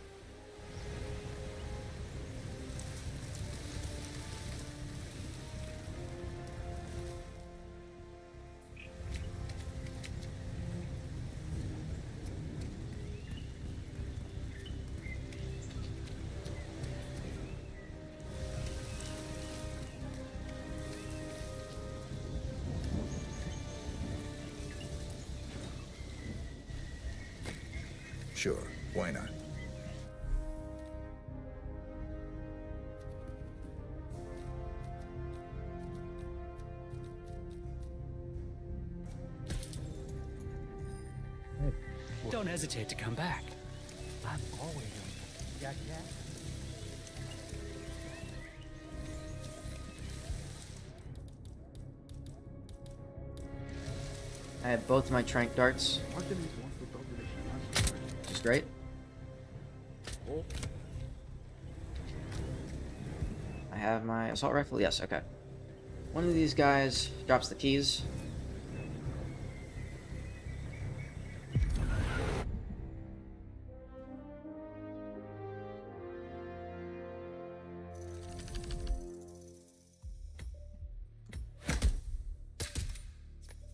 Sure, why not? Don't hesitate to come back. I'm always on Jack Jack. I have both my trank darts, which is great. I have my assault rifle. Yes, okay. One of these guys drops the keys.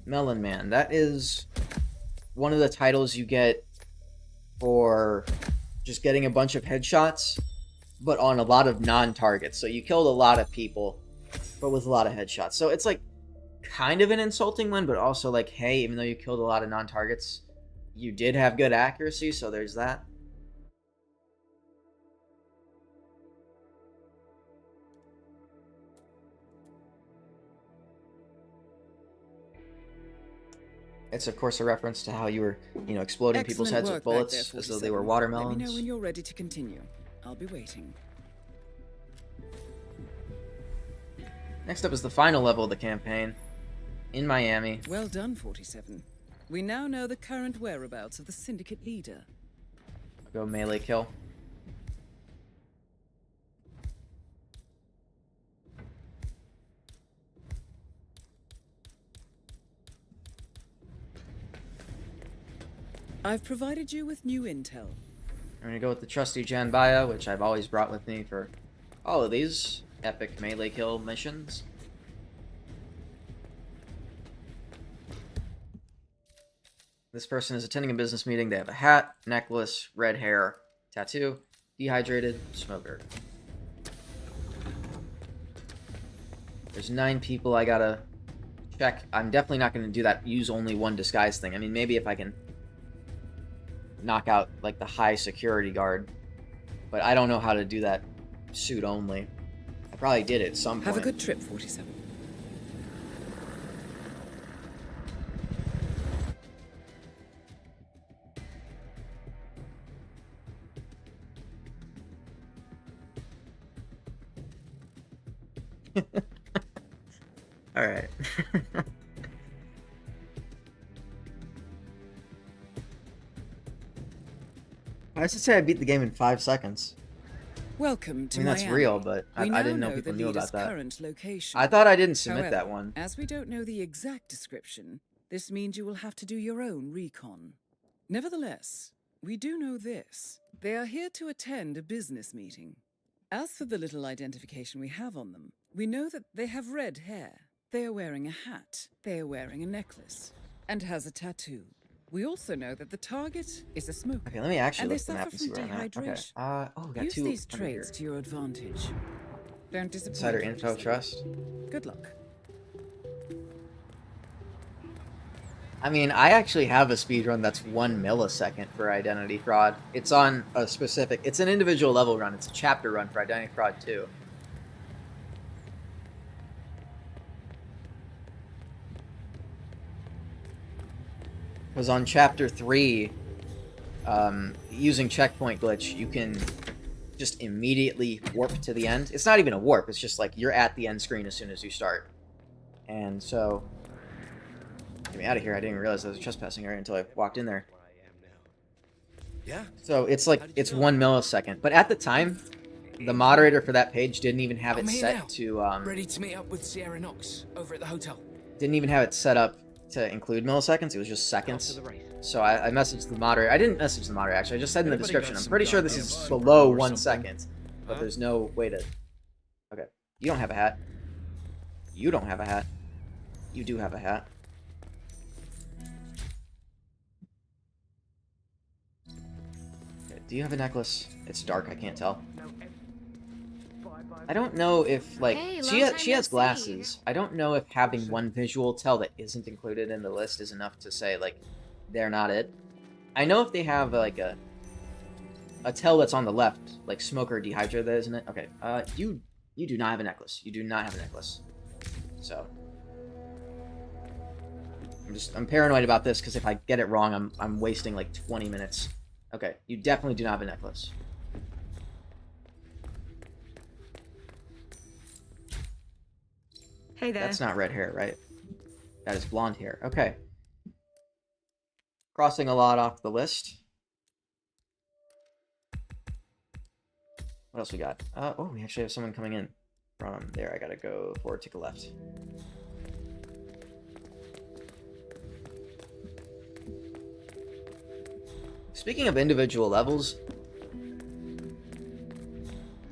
Melon Man. That is one of the titles you get for just getting a bunch of headshots, but on a lot of non-targets. So you killed a lot of people, but with a lot of headshots. So it's like kind of an insulting one, but also like, hey, even though you killed a lot of non-targets, you did have good accuracy, so there's that. It's of course a reference to how you were, exploding people's heads with bullets as though they were watermelons. Let me know when you're ready to continue. I'll be waiting. Next up is the final level of the campaign, in Miami. Well done, 47. We now know the current whereabouts of the syndicate leader. I'll go melee kill. I've provided you with new intel. I'm gonna go with the trusty Janbaya, which I've always brought with me for all of these epic melee kill missions. This person is attending a business meeting. They have a hat, necklace, red hair, tattoo, dehydrated, smoker. There's 9 people I gotta check. I'm definitely not gonna do that use only one disguise thing. I mean, maybe if I can knock out like the high security guard, but I don't know how to do that suit only. I probably did it at some point. Have a good trip, 47. All right. I used to say I beat the game in 5 seconds. Welcome to I mean, that's Miami. real, but I We now didn't know know people the knew leader's about that. current location. I thought I didn't submit However, that one. As we don't know the exact description, this means you will have to do your own recon. Nevertheless, we do know this. They are here to attend a business meeting. As for the little identification we have on them, we know that they have red hair. They are wearing a hat. They are wearing a necklace. And has a tattoo. We also know that the target is a smoker. Okay, let me actually and they look at the map suffer and see from where I'm at. Okay. dehydration. Oh, we got Use two these under here. traits to your advantage. Don't disappoint. Insider what you info say. trust. Good luck. I mean, I actually have a speedrun that's 1 millisecond for identity fraud. It's on a specific... It's an individual level run. It's a chapter run for identity fraud 2. Because on chapter 3, using checkpoint glitch, you can just immediately warp to the end. It's not even a warp. It's just like you're at the end screen as soon as you start. And so... Get me out of here. I didn't even realize there was a trespassing area until I walked in there. Yeah. So it's like, it's 1 millisecond. But at the time, the moderator for that page didn't even have it set to... Ready to meet up with Sierra Knox over at the hotel. Didn't even have it set up to include milliseconds. It was just seconds. So I messaged the moderator. I didn't message the moderator, actually. I just said in the description, I'm pretty sure this is below 1 second. But there's no way to... Okay. You don't have a hat. You don't have a hat. You do have a hat. Okay, do you have a necklace? It's dark, I can't tell. I don't know if, like, Hey, she has glasses. I don't know if having one visual tell that isn't included in the list is enough to say, like, they're not it. I know if they have, like, a tell that's on the left, like smoker dehydrator, that isn't it? Okay, you do not have a necklace. You do not have a necklace. So... I'm paranoid about this, because if I get it wrong, I'm wasting, like, 20 minutes. Okay, you definitely do not have a necklace. Hey there. That's not red hair, right? That is blonde hair. Okay. Crossing a lot off the list. What else we got? Oh, we actually have someone coming in from there. I gotta go forward, take a left. Speaking of individual levels,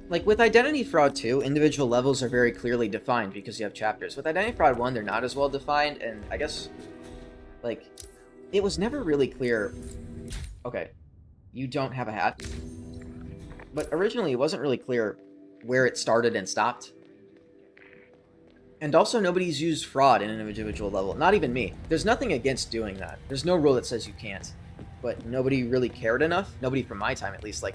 like, with Identity Fraud 2, individual levels are very clearly defined because you have chapters. With Identity Fraud 1, they're not as well defined, and I guess, like, it was never really clear... Okay, you don't have a hat. But originally, it wasn't really clear where it started and stopped. And also, nobody's used fraud in an individual level. Not even me. There's nothing against doing that. There's no rule that says you can't. But nobody really cared enough. Nobody from my time, at least, like...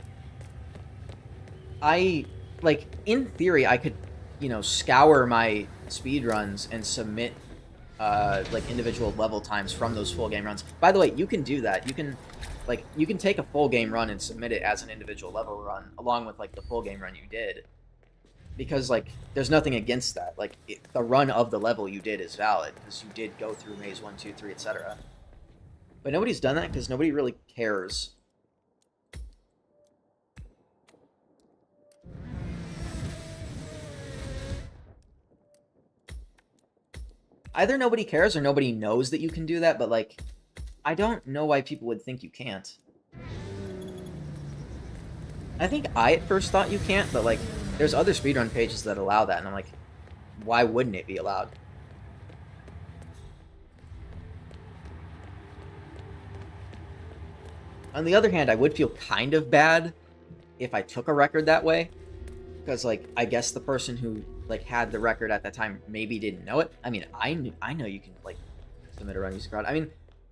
in theory, I could, you know, scour my speedruns and submit, like, individual level times from those full game runs. By the way, you can do that. You can take a full game run and submit it as an individual level run, along with, like, the full game run you did. Because, like, there's nothing against that. Like, the run of the level you did is valid, because you did go through maze 1, 2, 3, etc. But nobody's done that, because nobody really cares. Either nobody cares or nobody knows that you can do that, but, like, I don't know why people would think you can't. I think I at first thought you can't, but, like, there's other speedrun pages that allow that, and I'm like, why wouldn't it be allowed? On the other hand, I would feel kind of bad if I took a record that way, because, like, I guess the person who, like, had the record at that time maybe didn't know it. I mean, I know you can, like, submit a run using fraud. I mean,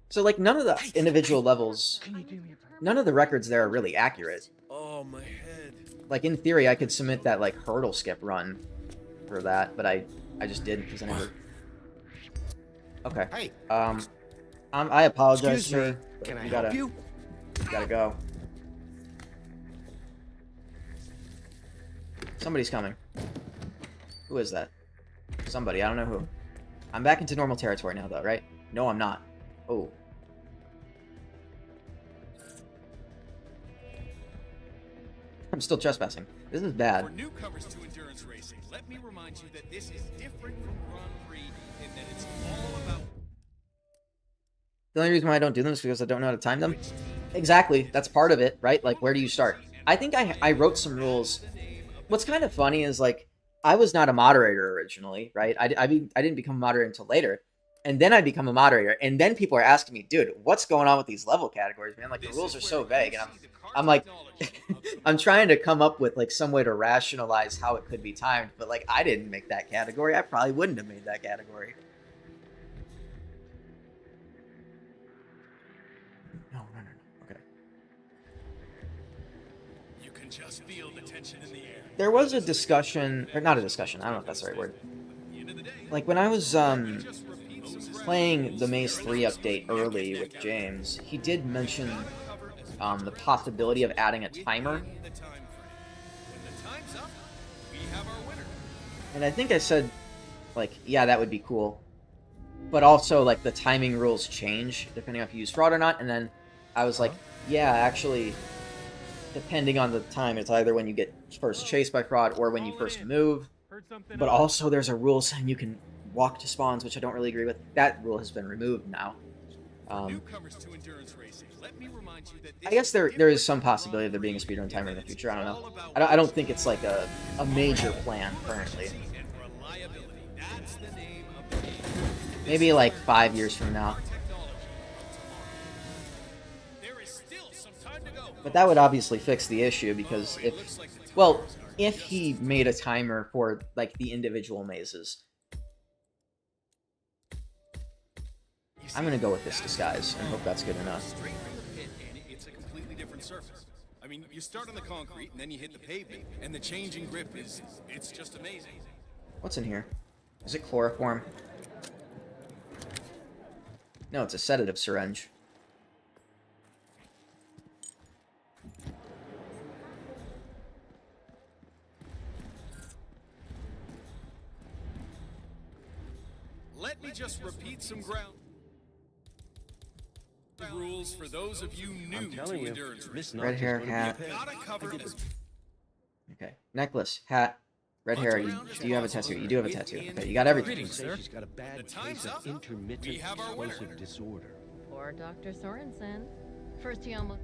so, like, none of the individual levels, none of the records there are really accurate. Oh, my head. Like, in theory, I could submit that, like, hurdle skip run for that, but I just didn't, because I never... Okay. Hey. I apologize, Excuse me. sir. Can I gotta, help you? You gotta go. Somebody's coming. Who is that? Somebody, I don't know who. I'm back into normal territory now, though, right? No, I'm not. Oh. I'm still trespassing. This is bad. For newcomers to endurance racing, let me remind you that this is different from Grand Prix in that it's all about... The only reason why I don't do them is because I don't know how to time them. Exactly. That's part of it, right? Like, where do you start? I think I wrote some rules. What's kind of funny is, like, I was not a moderator originally, right? I didn't become a moderator until later. and then I become a moderator, and then people are asking me, dude, what's going on with these level categories, man? Like, the rules are so vague, and I'm like, I'm trying to come up with like some way to rationalize how it could be timed, but like, I didn't make that category. I probably wouldn't have made that category. No. Okay. You can just feel the tension in the air. There was a discussion, or not a discussion, I don't know if that's the right word. Like, when I was playing the Maze 3 update early with James, he did mention the possibility of adding a timer. And I think I said, like, yeah, that would be cool. But also, like, the timing rules change depending on if you use fraud or not. And then I was like, yeah, actually, depending on the time, it's either when you get first chased by fraud or when you first move. But also, there's a rule saying you can walk to spawns, which I don't really agree with. That rule has been removed now. Newcomers to endurance racing. Let me remind you that I guess there is some possibility of there being a speedrun timer in the future. I don't know. I don't think it's like a major plan currently. Maybe like 5 years from now. But that would obviously fix the issue, because if he made a timer for like the individual mazes. I'm gonna go with this disguise and hope that's good enough. Straight from the pit, and it's a completely different surface. I mean, you start on the concrete and then you hit the pavement, and the change in grip it's just amazing. What's in here? Is it chloroform? No, it's a sedative syringe. Let me just repeat some ground rules for those of you new to endurance racing. Red hair, hat. Okay. Necklace, hat, red hair. Do you have a tattoo? You do have a tattoo. Okay, you got everything. She's got a bad case of intermittent explosive disorder. Or Dr. Sorensen. First he almost...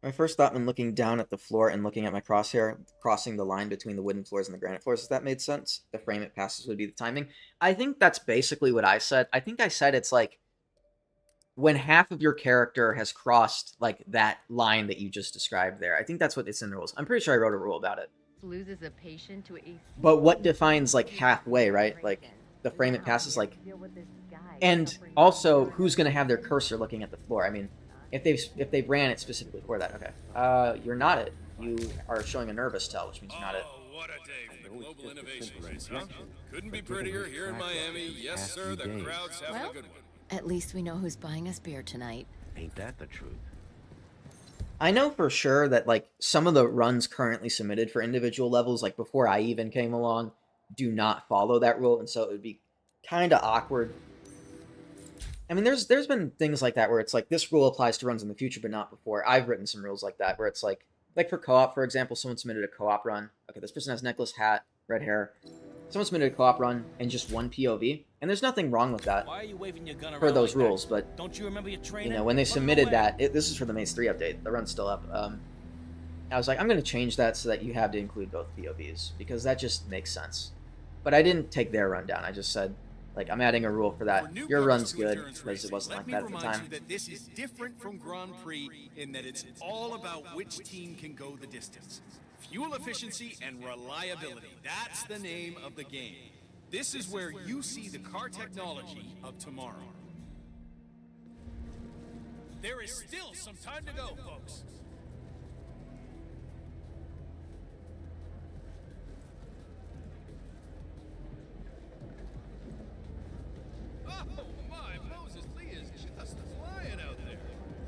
My first thought when looking down at the floor and looking at my crosshair, crossing the line between the wooden floors and the granite floors, if that made sense. The frame it passes would be the timing. I think that's basically what I said. I think I said it's like when half of your character has crossed like that line that you just described there. I think that's what it's in the rules. I'm pretty sure I wrote a rule about it. Loses a patient to a... But what defines like halfway, right? Like the frame it passes, like... And also, who's going to have their cursor looking at the floor? I mean, if they've ran it specifically for that, okay. You're not it. You are showing a nervous tell, which means you're not it. Oh, what a day for the global innovation race, huh? Couldn't be prettier here in Miami. Yes, sir, the crowd's having a good one. At least we know who's buying us beer tonight. Ain't that the truth? I know for sure that like some of the runs currently submitted for individual levels, like before I even came along, do not follow that rule, and so it would be kind of awkward. I mean, there's been things like that where it's like this rule applies to runs in the future, but not before. I've written some rules like that where it's like for co-op, for example, someone submitted a co-op run. Okay, this person has necklace, hat, red hair. Someone submitted a co-op run and just one POV, and there's nothing wrong with that. Why are you waving your gun for around those like rules, that? but Don't you remember your training? You know, when they submitted that, this is for the Maze 3 update. The run's still up. I was like, I'm going to change that so that you have to include both POVs, because that just makes sense. But I didn't take their run down. I just said, like, I'm adding a rule for that. Your run's good, because it wasn't like that at the time. That this is different from Grand Prix in that it's all about which team can go the distance. Fuel efficiency and reliability. That's the name of the game. This is where you see the car technology of tomorrow. There is still some time to go, folks. Oh my, Moses Lee is just flying out there.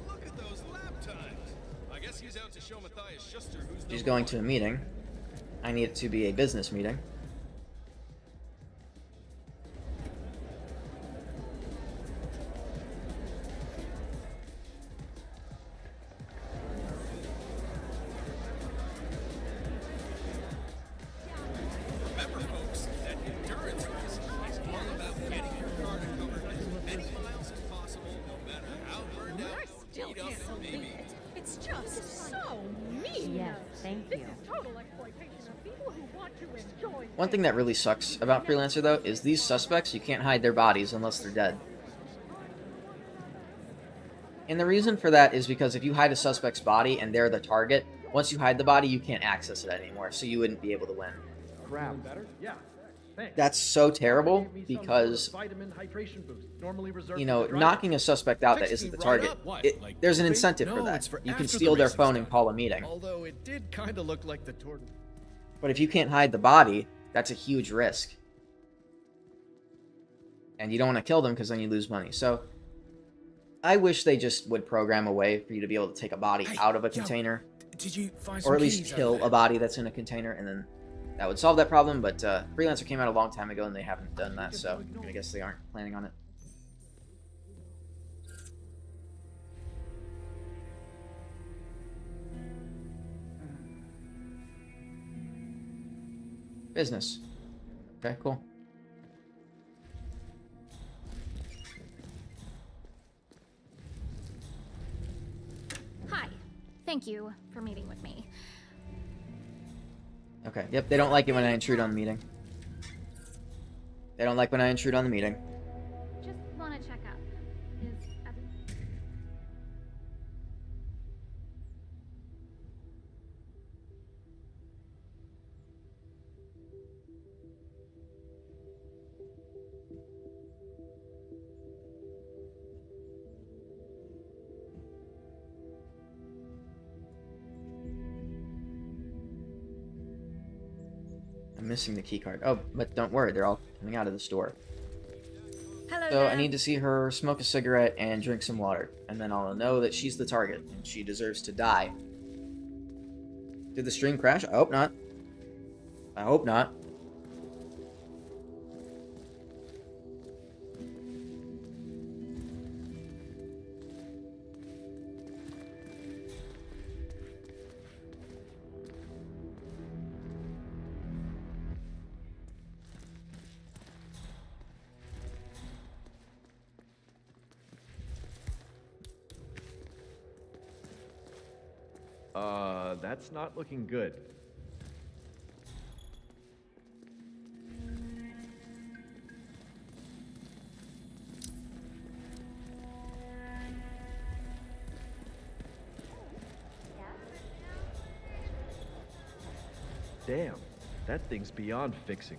Look at those lap times. I guess he's out to show Matthias Schuster who's She's going to a meeting. I need it to be a business meeting. Remember, folks, that endurance race is all about getting your car to cover as many miles as possible, no matter how burned out or beat up it may be. It's just so mean. Yes, thank This you. is total exploitation of people who want to enjoy One thing that really sucks about Freelancer, though, is these suspects, you can't hide their bodies unless they're dead. And the reason for that is because if you hide a suspect's body and they're the target, once you hide the body, you can't access it anymore, so you wouldn't be able to win. Crap. Better? Yeah. Thanks. That's so terrible because, Vitamin hydration boost, normally reserved you for know, the driver. knocking a suspect out that isn't the target, there's an incentive for that. You can steal their phone and call a meeting. Although it did kind of look like the tornado. But if you can't hide the body, that's a huge risk. And you don't want to kill them because then you lose money. So, I wish they just would program a way for you to be able to take a body out of a container. Did you find Or at least kill a body that's in a container, and then that would solve that problem. But Freelancer came out a long time ago, and they haven't done that, so I guess they aren't planning on it. Business. Okay, cool. Hi. Thank you for meeting with me. Okay, yep, they don't like it when I intrude on the meeting. They don't like when I intrude on the meeting. Just want to check up. Is I'm missing the key card. Oh, but don't worry, they're all coming out of the store. Hello So there. I need to see her smoke a cigarette and drink some water, and then I'll know that she's the target, and she deserves to die. Did the stream crash? I hope not. I hope not. That's not looking good. Damn, that thing's beyond fixing.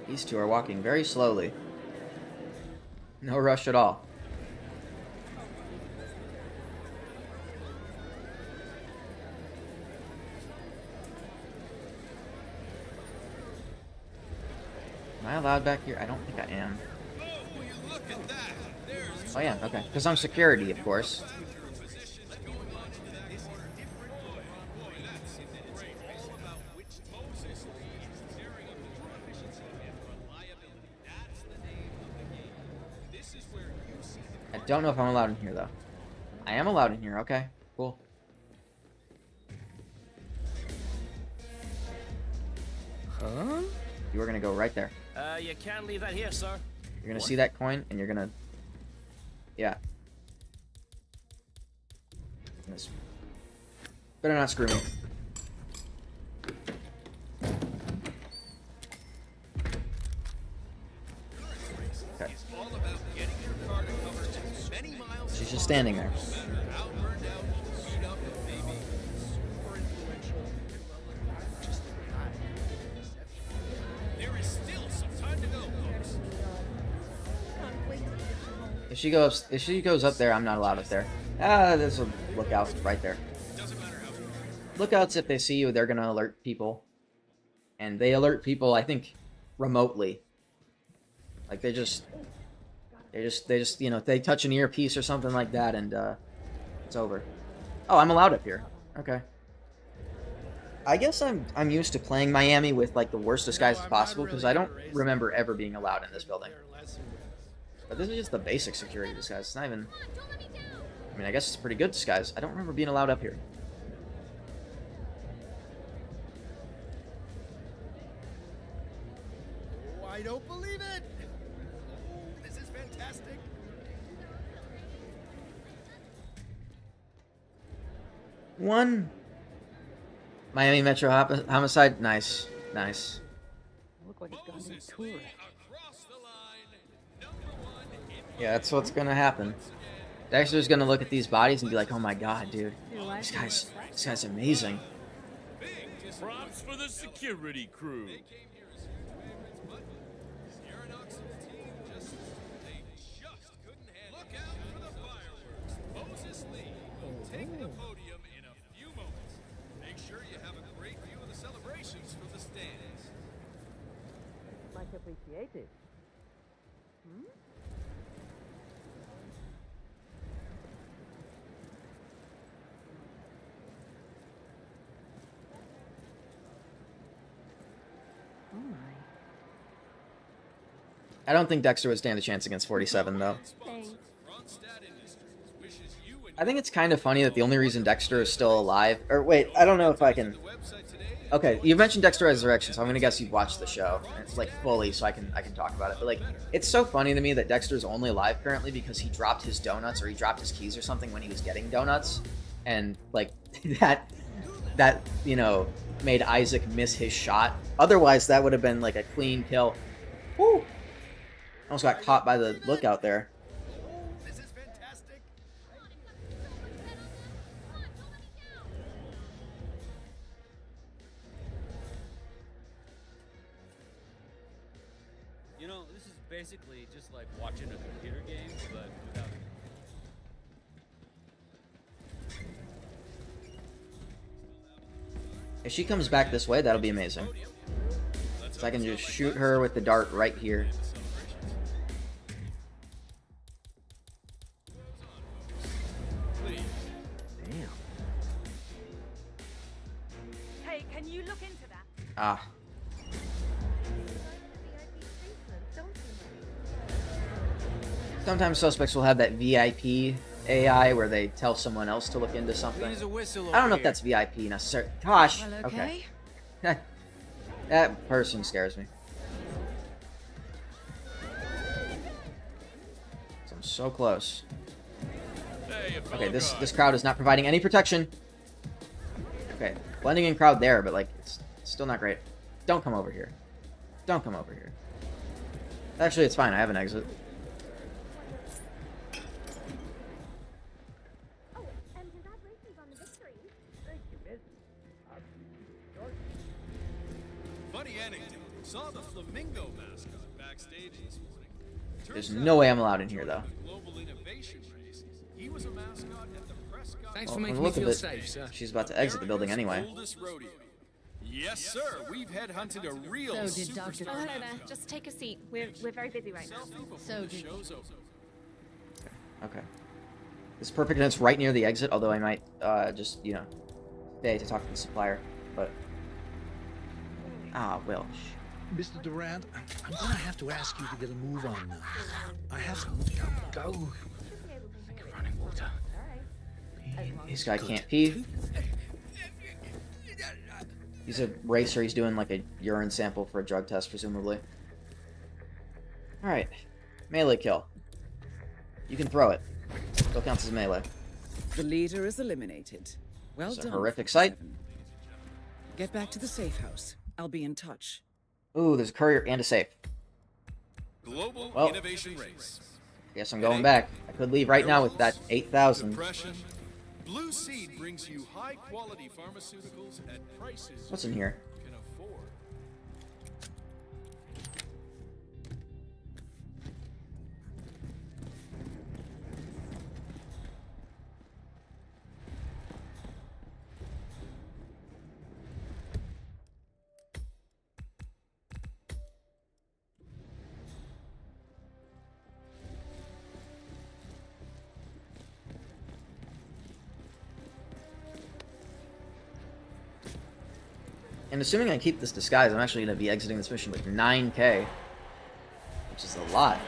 These two are walking very slowly. No rush at all. Am I allowed back here? I don't think I am. Oh yeah, okay. Because I'm security, of course. I don't know if I'm allowed in here, though. I am allowed in here. Okay, cool. Huh? You are going to go right there. You can't leave that here, sir. You're going to see that coin, and you're going to... Yeah. Better not screw me. Okay. She's just standing there. If she goes up there, I'm not allowed up there. Ah, there's a lookout right there. Lookouts, if they see you, they're gonna alert people. And they alert people, I think, remotely. Like they just, you know, if they touch an earpiece or something like that, and it's over. Oh, I'm allowed up here. Okay. I guess I'm used to playing Miami with like the worst disguises possible because I don't remember ever being allowed in this building. But this is just the basic security disguise. It's not even... I mean, I guess it's a pretty good disguise. I don't remember being allowed up here. Oh, I don't believe it! 1. Miami Metro Homicide. Nice. Nice. Look like a goddamn tourist. Yeah, that's what's gonna happen. Dexter's gonna look at these bodies and be like, "Oh my god, dude, this guy's amazing." Props for the security crew. Take the podium in a few moments. Make sure you have a great view of the celebrations from the stands. Much appreciated. Hmm? Oh my. I don't think Dexter would stand a chance against 47, though. I think it's kind of funny that the only reason Dexter is still alive... Or wait, I don't know if I can... Okay, you mentioned Dexter Resurrection, so I'm gonna guess you've watched the show, like, fully, so I can talk about it. But, like, it's so funny to me that Dexter's only alive currently because he dropped his donuts, or he dropped his keys or something when he was getting donuts. And, like, that, you know, made Isaac miss his shot. Otherwise, that would have been, like, a clean kill. Woo! Almost got caught by the lookout there. You know, this is basically just like watching a computer game, but without. If she comes back this way, that'll be amazing. So I can just shoot her with the dart right here. Damn. Hey, can you look into that? Ah. Sometimes suspects will have that VIP AI where they tell someone else to look into something. There's a whistle I don't know over if that's VIP necessarily. Gosh. Well, Okay. That person scares me. I'm so close. Okay, this crowd is not providing any protection. Okay, blending in crowd there, but like it's still not great. Don't come over here. Don't come over here. Actually, it's fine. I have an exit. Funny anecdote. Saw the flamingo mascot backstage this morning. There's no way I'm allowed in here, though. Global innovation race. He was a mascot at the Prescott. Thanks Well, for making from me the look of feel it, safe, sir. she's about to exit the building anyway. Oldest rodeo. Yes, sir. We've headhunted a real So did Dr. superstar. Oh, hello there. Just take a seat. We're very busy right now. So did Show's over. Okay. This is perfect, and it's right near the exit, although I might just, you know, stay to talk to the supplier, but... Ah, well. Mr. Durant, I'm gonna have to ask you to get a move on now. I have some... Go. Like running water. This guy can't pee. He's a racer. He's doing like a urine sample for a drug test, presumably. Alright. Melee kill. You can throw it. Still counts as melee. The leader is eliminated. Well It's a done. horrific sight. Get back to the safe house. I'll be in touch. Ooh, there's a courier and a safe. Global Well, innovation race. guess I'm going back. I could leave right now with that 8,000. Depression. Blue Seed brings you high-quality pharmaceuticals at prices What's in here? you can afford. And assuming I keep this disguise, I'm actually going to be exiting this mission with 9k. Which is a lot.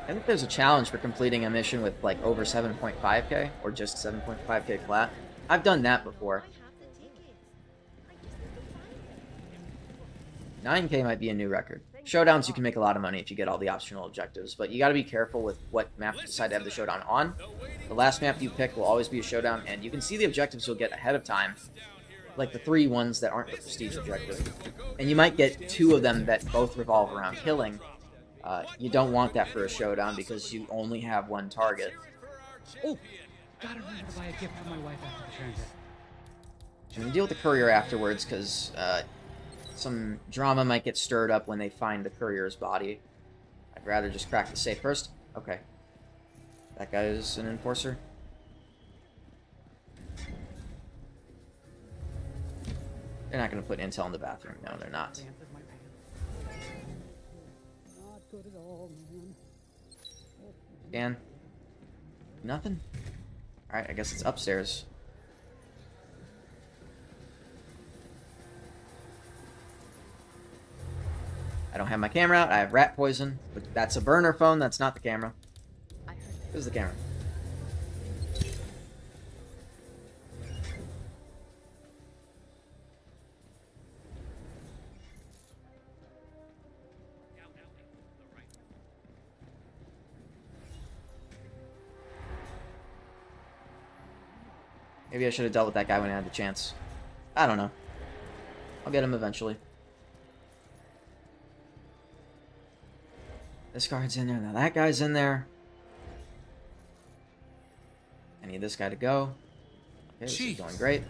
I think there's a challenge for completing a mission with like over 7.5k, or just 7.5k flat. I've done that before. 9k might be a new record. Showdowns, you can make a lot of money if you get all the optional objectives, but you got to be careful with what map you decide to have the showdown on. The last map you pick will always be a showdown, and you can see the objectives you'll get ahead of time, like the 3 ones that aren't the prestige objective. And you might get 2 of them that both revolve around killing. You don't want that for a showdown because you only have 1 target. Oh, gotta remember to buy a gift for my wife after the transit. And then deal with the courier afterwards, because some drama might get stirred up when they find the courier's body. I'd rather just crack the safe first. Okay. That guy is an enforcer. They're not going to put intel in the bathroom. No, they're not. Scan. Nothing? Alright, I guess it's upstairs. I don't have my camera out. I have rat poison. But that's a burner phone. That's not the camera. This is the camera. Maybe I should have dealt with that guy when I had the chance. I don't know. I'll get him eventually. This guard's in there. Now that guy's in there. I need this guy to go. Okay, this is going great.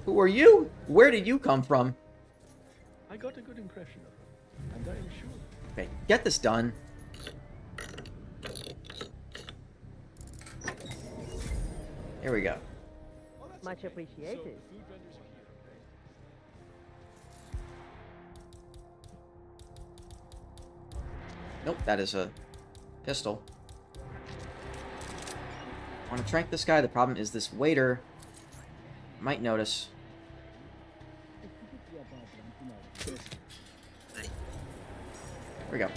Who are you? Where did you come from? I got a good impression of him, and I am sure. Okay, get this done. Here we go. Much appreciated. Nope, that is a pistol. I want to trank this guy. The problem is this waiter might notice. Here we go.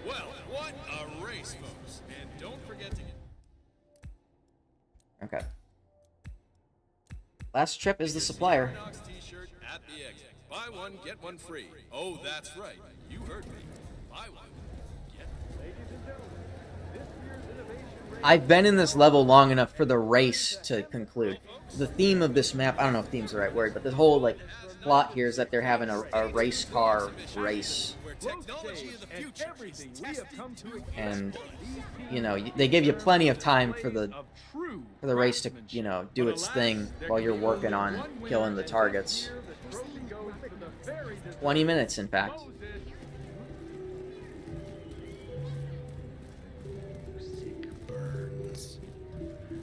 Well, what a race, folks. And don't forget to get... Okay. Last trip is the supplier. T-shirt at the exit. Buy one, get one free. Oh, that's right. You heard me. Buy one. I've been in this level long enough for the race to conclude. The theme of this map, I don't know if theme's the right word, but the whole like plot here is that they're having a race car race. And you know, they give you plenty of time for the race to, you know, do its thing while you're working on killing the targets. 20 minutes, in fact.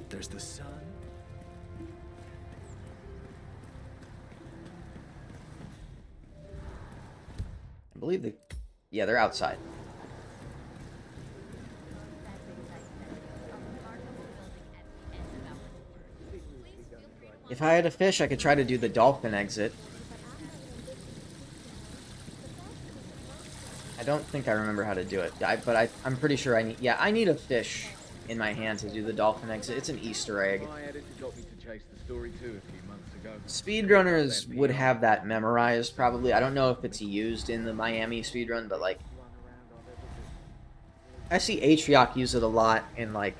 There's the sun. I believe yeah, they're outside. If I had a fish, I could try to do the dolphin exit. I don't think I remember how to do it, but I'm pretty sure I need... Yeah, I need a fish in my hand to do the dolphin exit. It's an Easter egg. Speedrunners would have that memorized, probably. I don't know if it's used in the Miami speedrun, but, like... I see Atrioc use it a lot in, like,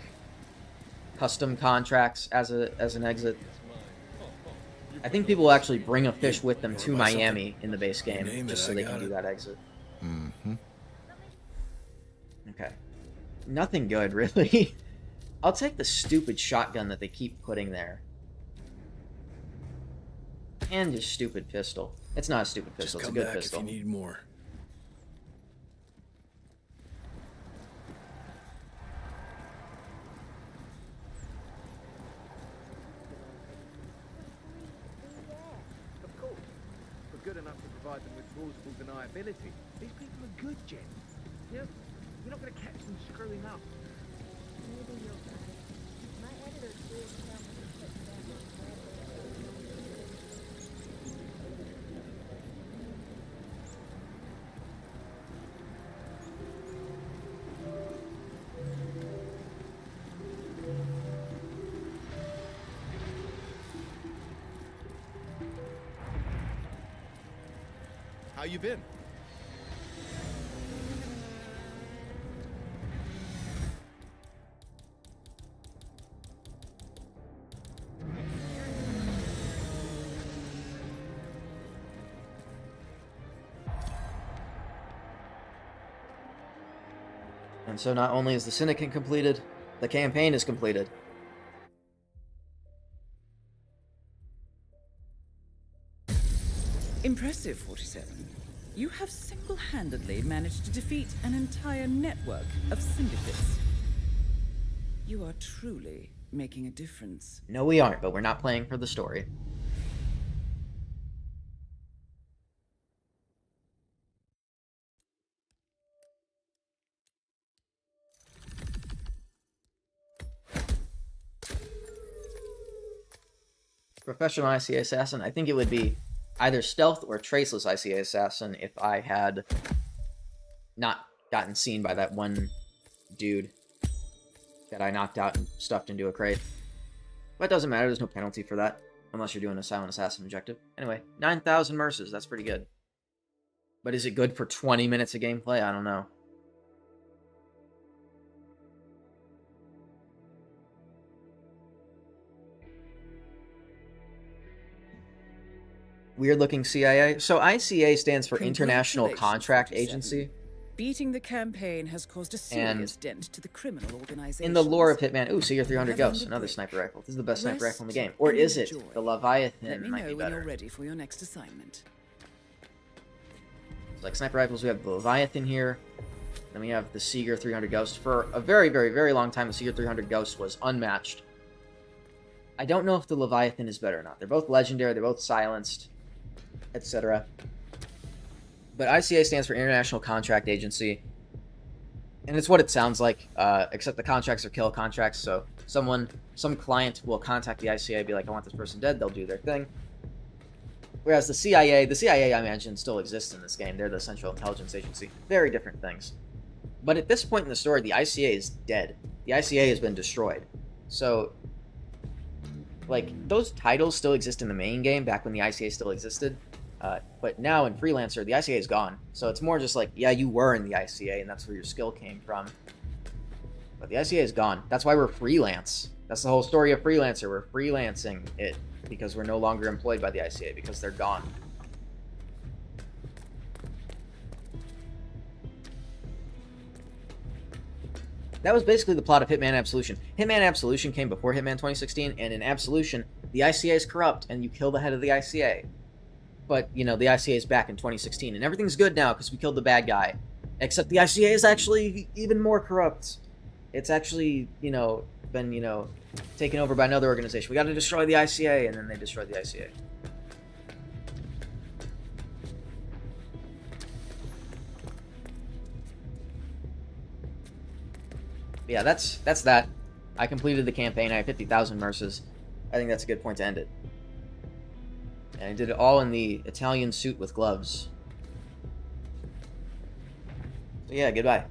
custom contracts as an exit. I think people will actually bring a fish with them to Miami in the base game, just so they can do that exit. Mm-hmm. Okay. Nothing good, really. I'll take the stupid shotgun that they keep putting there. And your stupid pistol. It's not a stupid pistol, it's a good pistol. If you need more. Of course. We're good enough to provide them with plausible deniability. These people are good, Jen. You're not going to catch them screwing up. Maybe you're right. My editor did tell me to put them on How you been? And so not only is the Syndicate completed, the campaign is completed. Impressive, 47. You have single-handedly managed to defeat an entire network of syndicates. You are truly making a difference. No, we aren't, but we're not playing for the story. Professional ICA assassin. I think it would be either stealth or traceless ICA assassin if I had not gotten seen by that one dude that I knocked out and stuffed into a crate. But it doesn't matter, there's no penalty for that, unless you're doing a silent assassin objective. Anyway, 9,000 merces, that's pretty good. But is it good for 20 minutes of gameplay? I don't know. Weird looking CIA. So ICA stands for International Contract Agency. Beating the campaign has caused a serious dent to the criminal organization. In the lore of Hitman, ooh, Seeger 300 Ghost, another sniper rifle. This is the best sniper rifle in the game. Or is it? The Leviathan Let me might know be when better. you're ready for your next assignment. Like sniper rifles, we have the Leviathan here. Then we have the Seeger 300 Ghost. For a very, very, very long time, the Seeger 300 Ghost was unmatched. I don't know if the Leviathan is better or not. They're both legendary, they're both silenced, etc. But ICA stands for International Contract Agency. And it's what it sounds like, except the contracts are kill contracts, so some client will contact the ICA, be like, I want this person dead, they'll do their thing. Whereas the CIA, I imagine, still exists in this game. They're the Central Intelligence Agency. Very different things. But at this point in the story, the ICA is dead. The ICA has been destroyed. So, like, those titles still exist in the main game, back when the ICA still existed. But now in Freelancer, the ICA is gone. So it's more just like, yeah, you were in the ICA, and that's where your skill came from. But the ICA is gone. That's why we're freelance. That's the whole story of Freelancer. We're freelancing it because we're no longer employed by the ICA, because they're gone. That was basically the plot of Hitman Absolution. Hitman Absolution came before Hitman 2016, and in Absolution, the ICA is corrupt, and you kill the head of the ICA. But, you know, the ICA is back in 2016, and everything's good now because we killed the bad guy. Except the ICA is actually even more corrupt. It's actually, you know, been, you know, taken over by another organization. We gotta destroy the ICA, and then they destroyed the ICA. Yeah, that's that. I completed the campaign. I have 50,000 merces. I think that's a good point to end it. And I did it all in the Italian suit with gloves. So yeah, goodbye.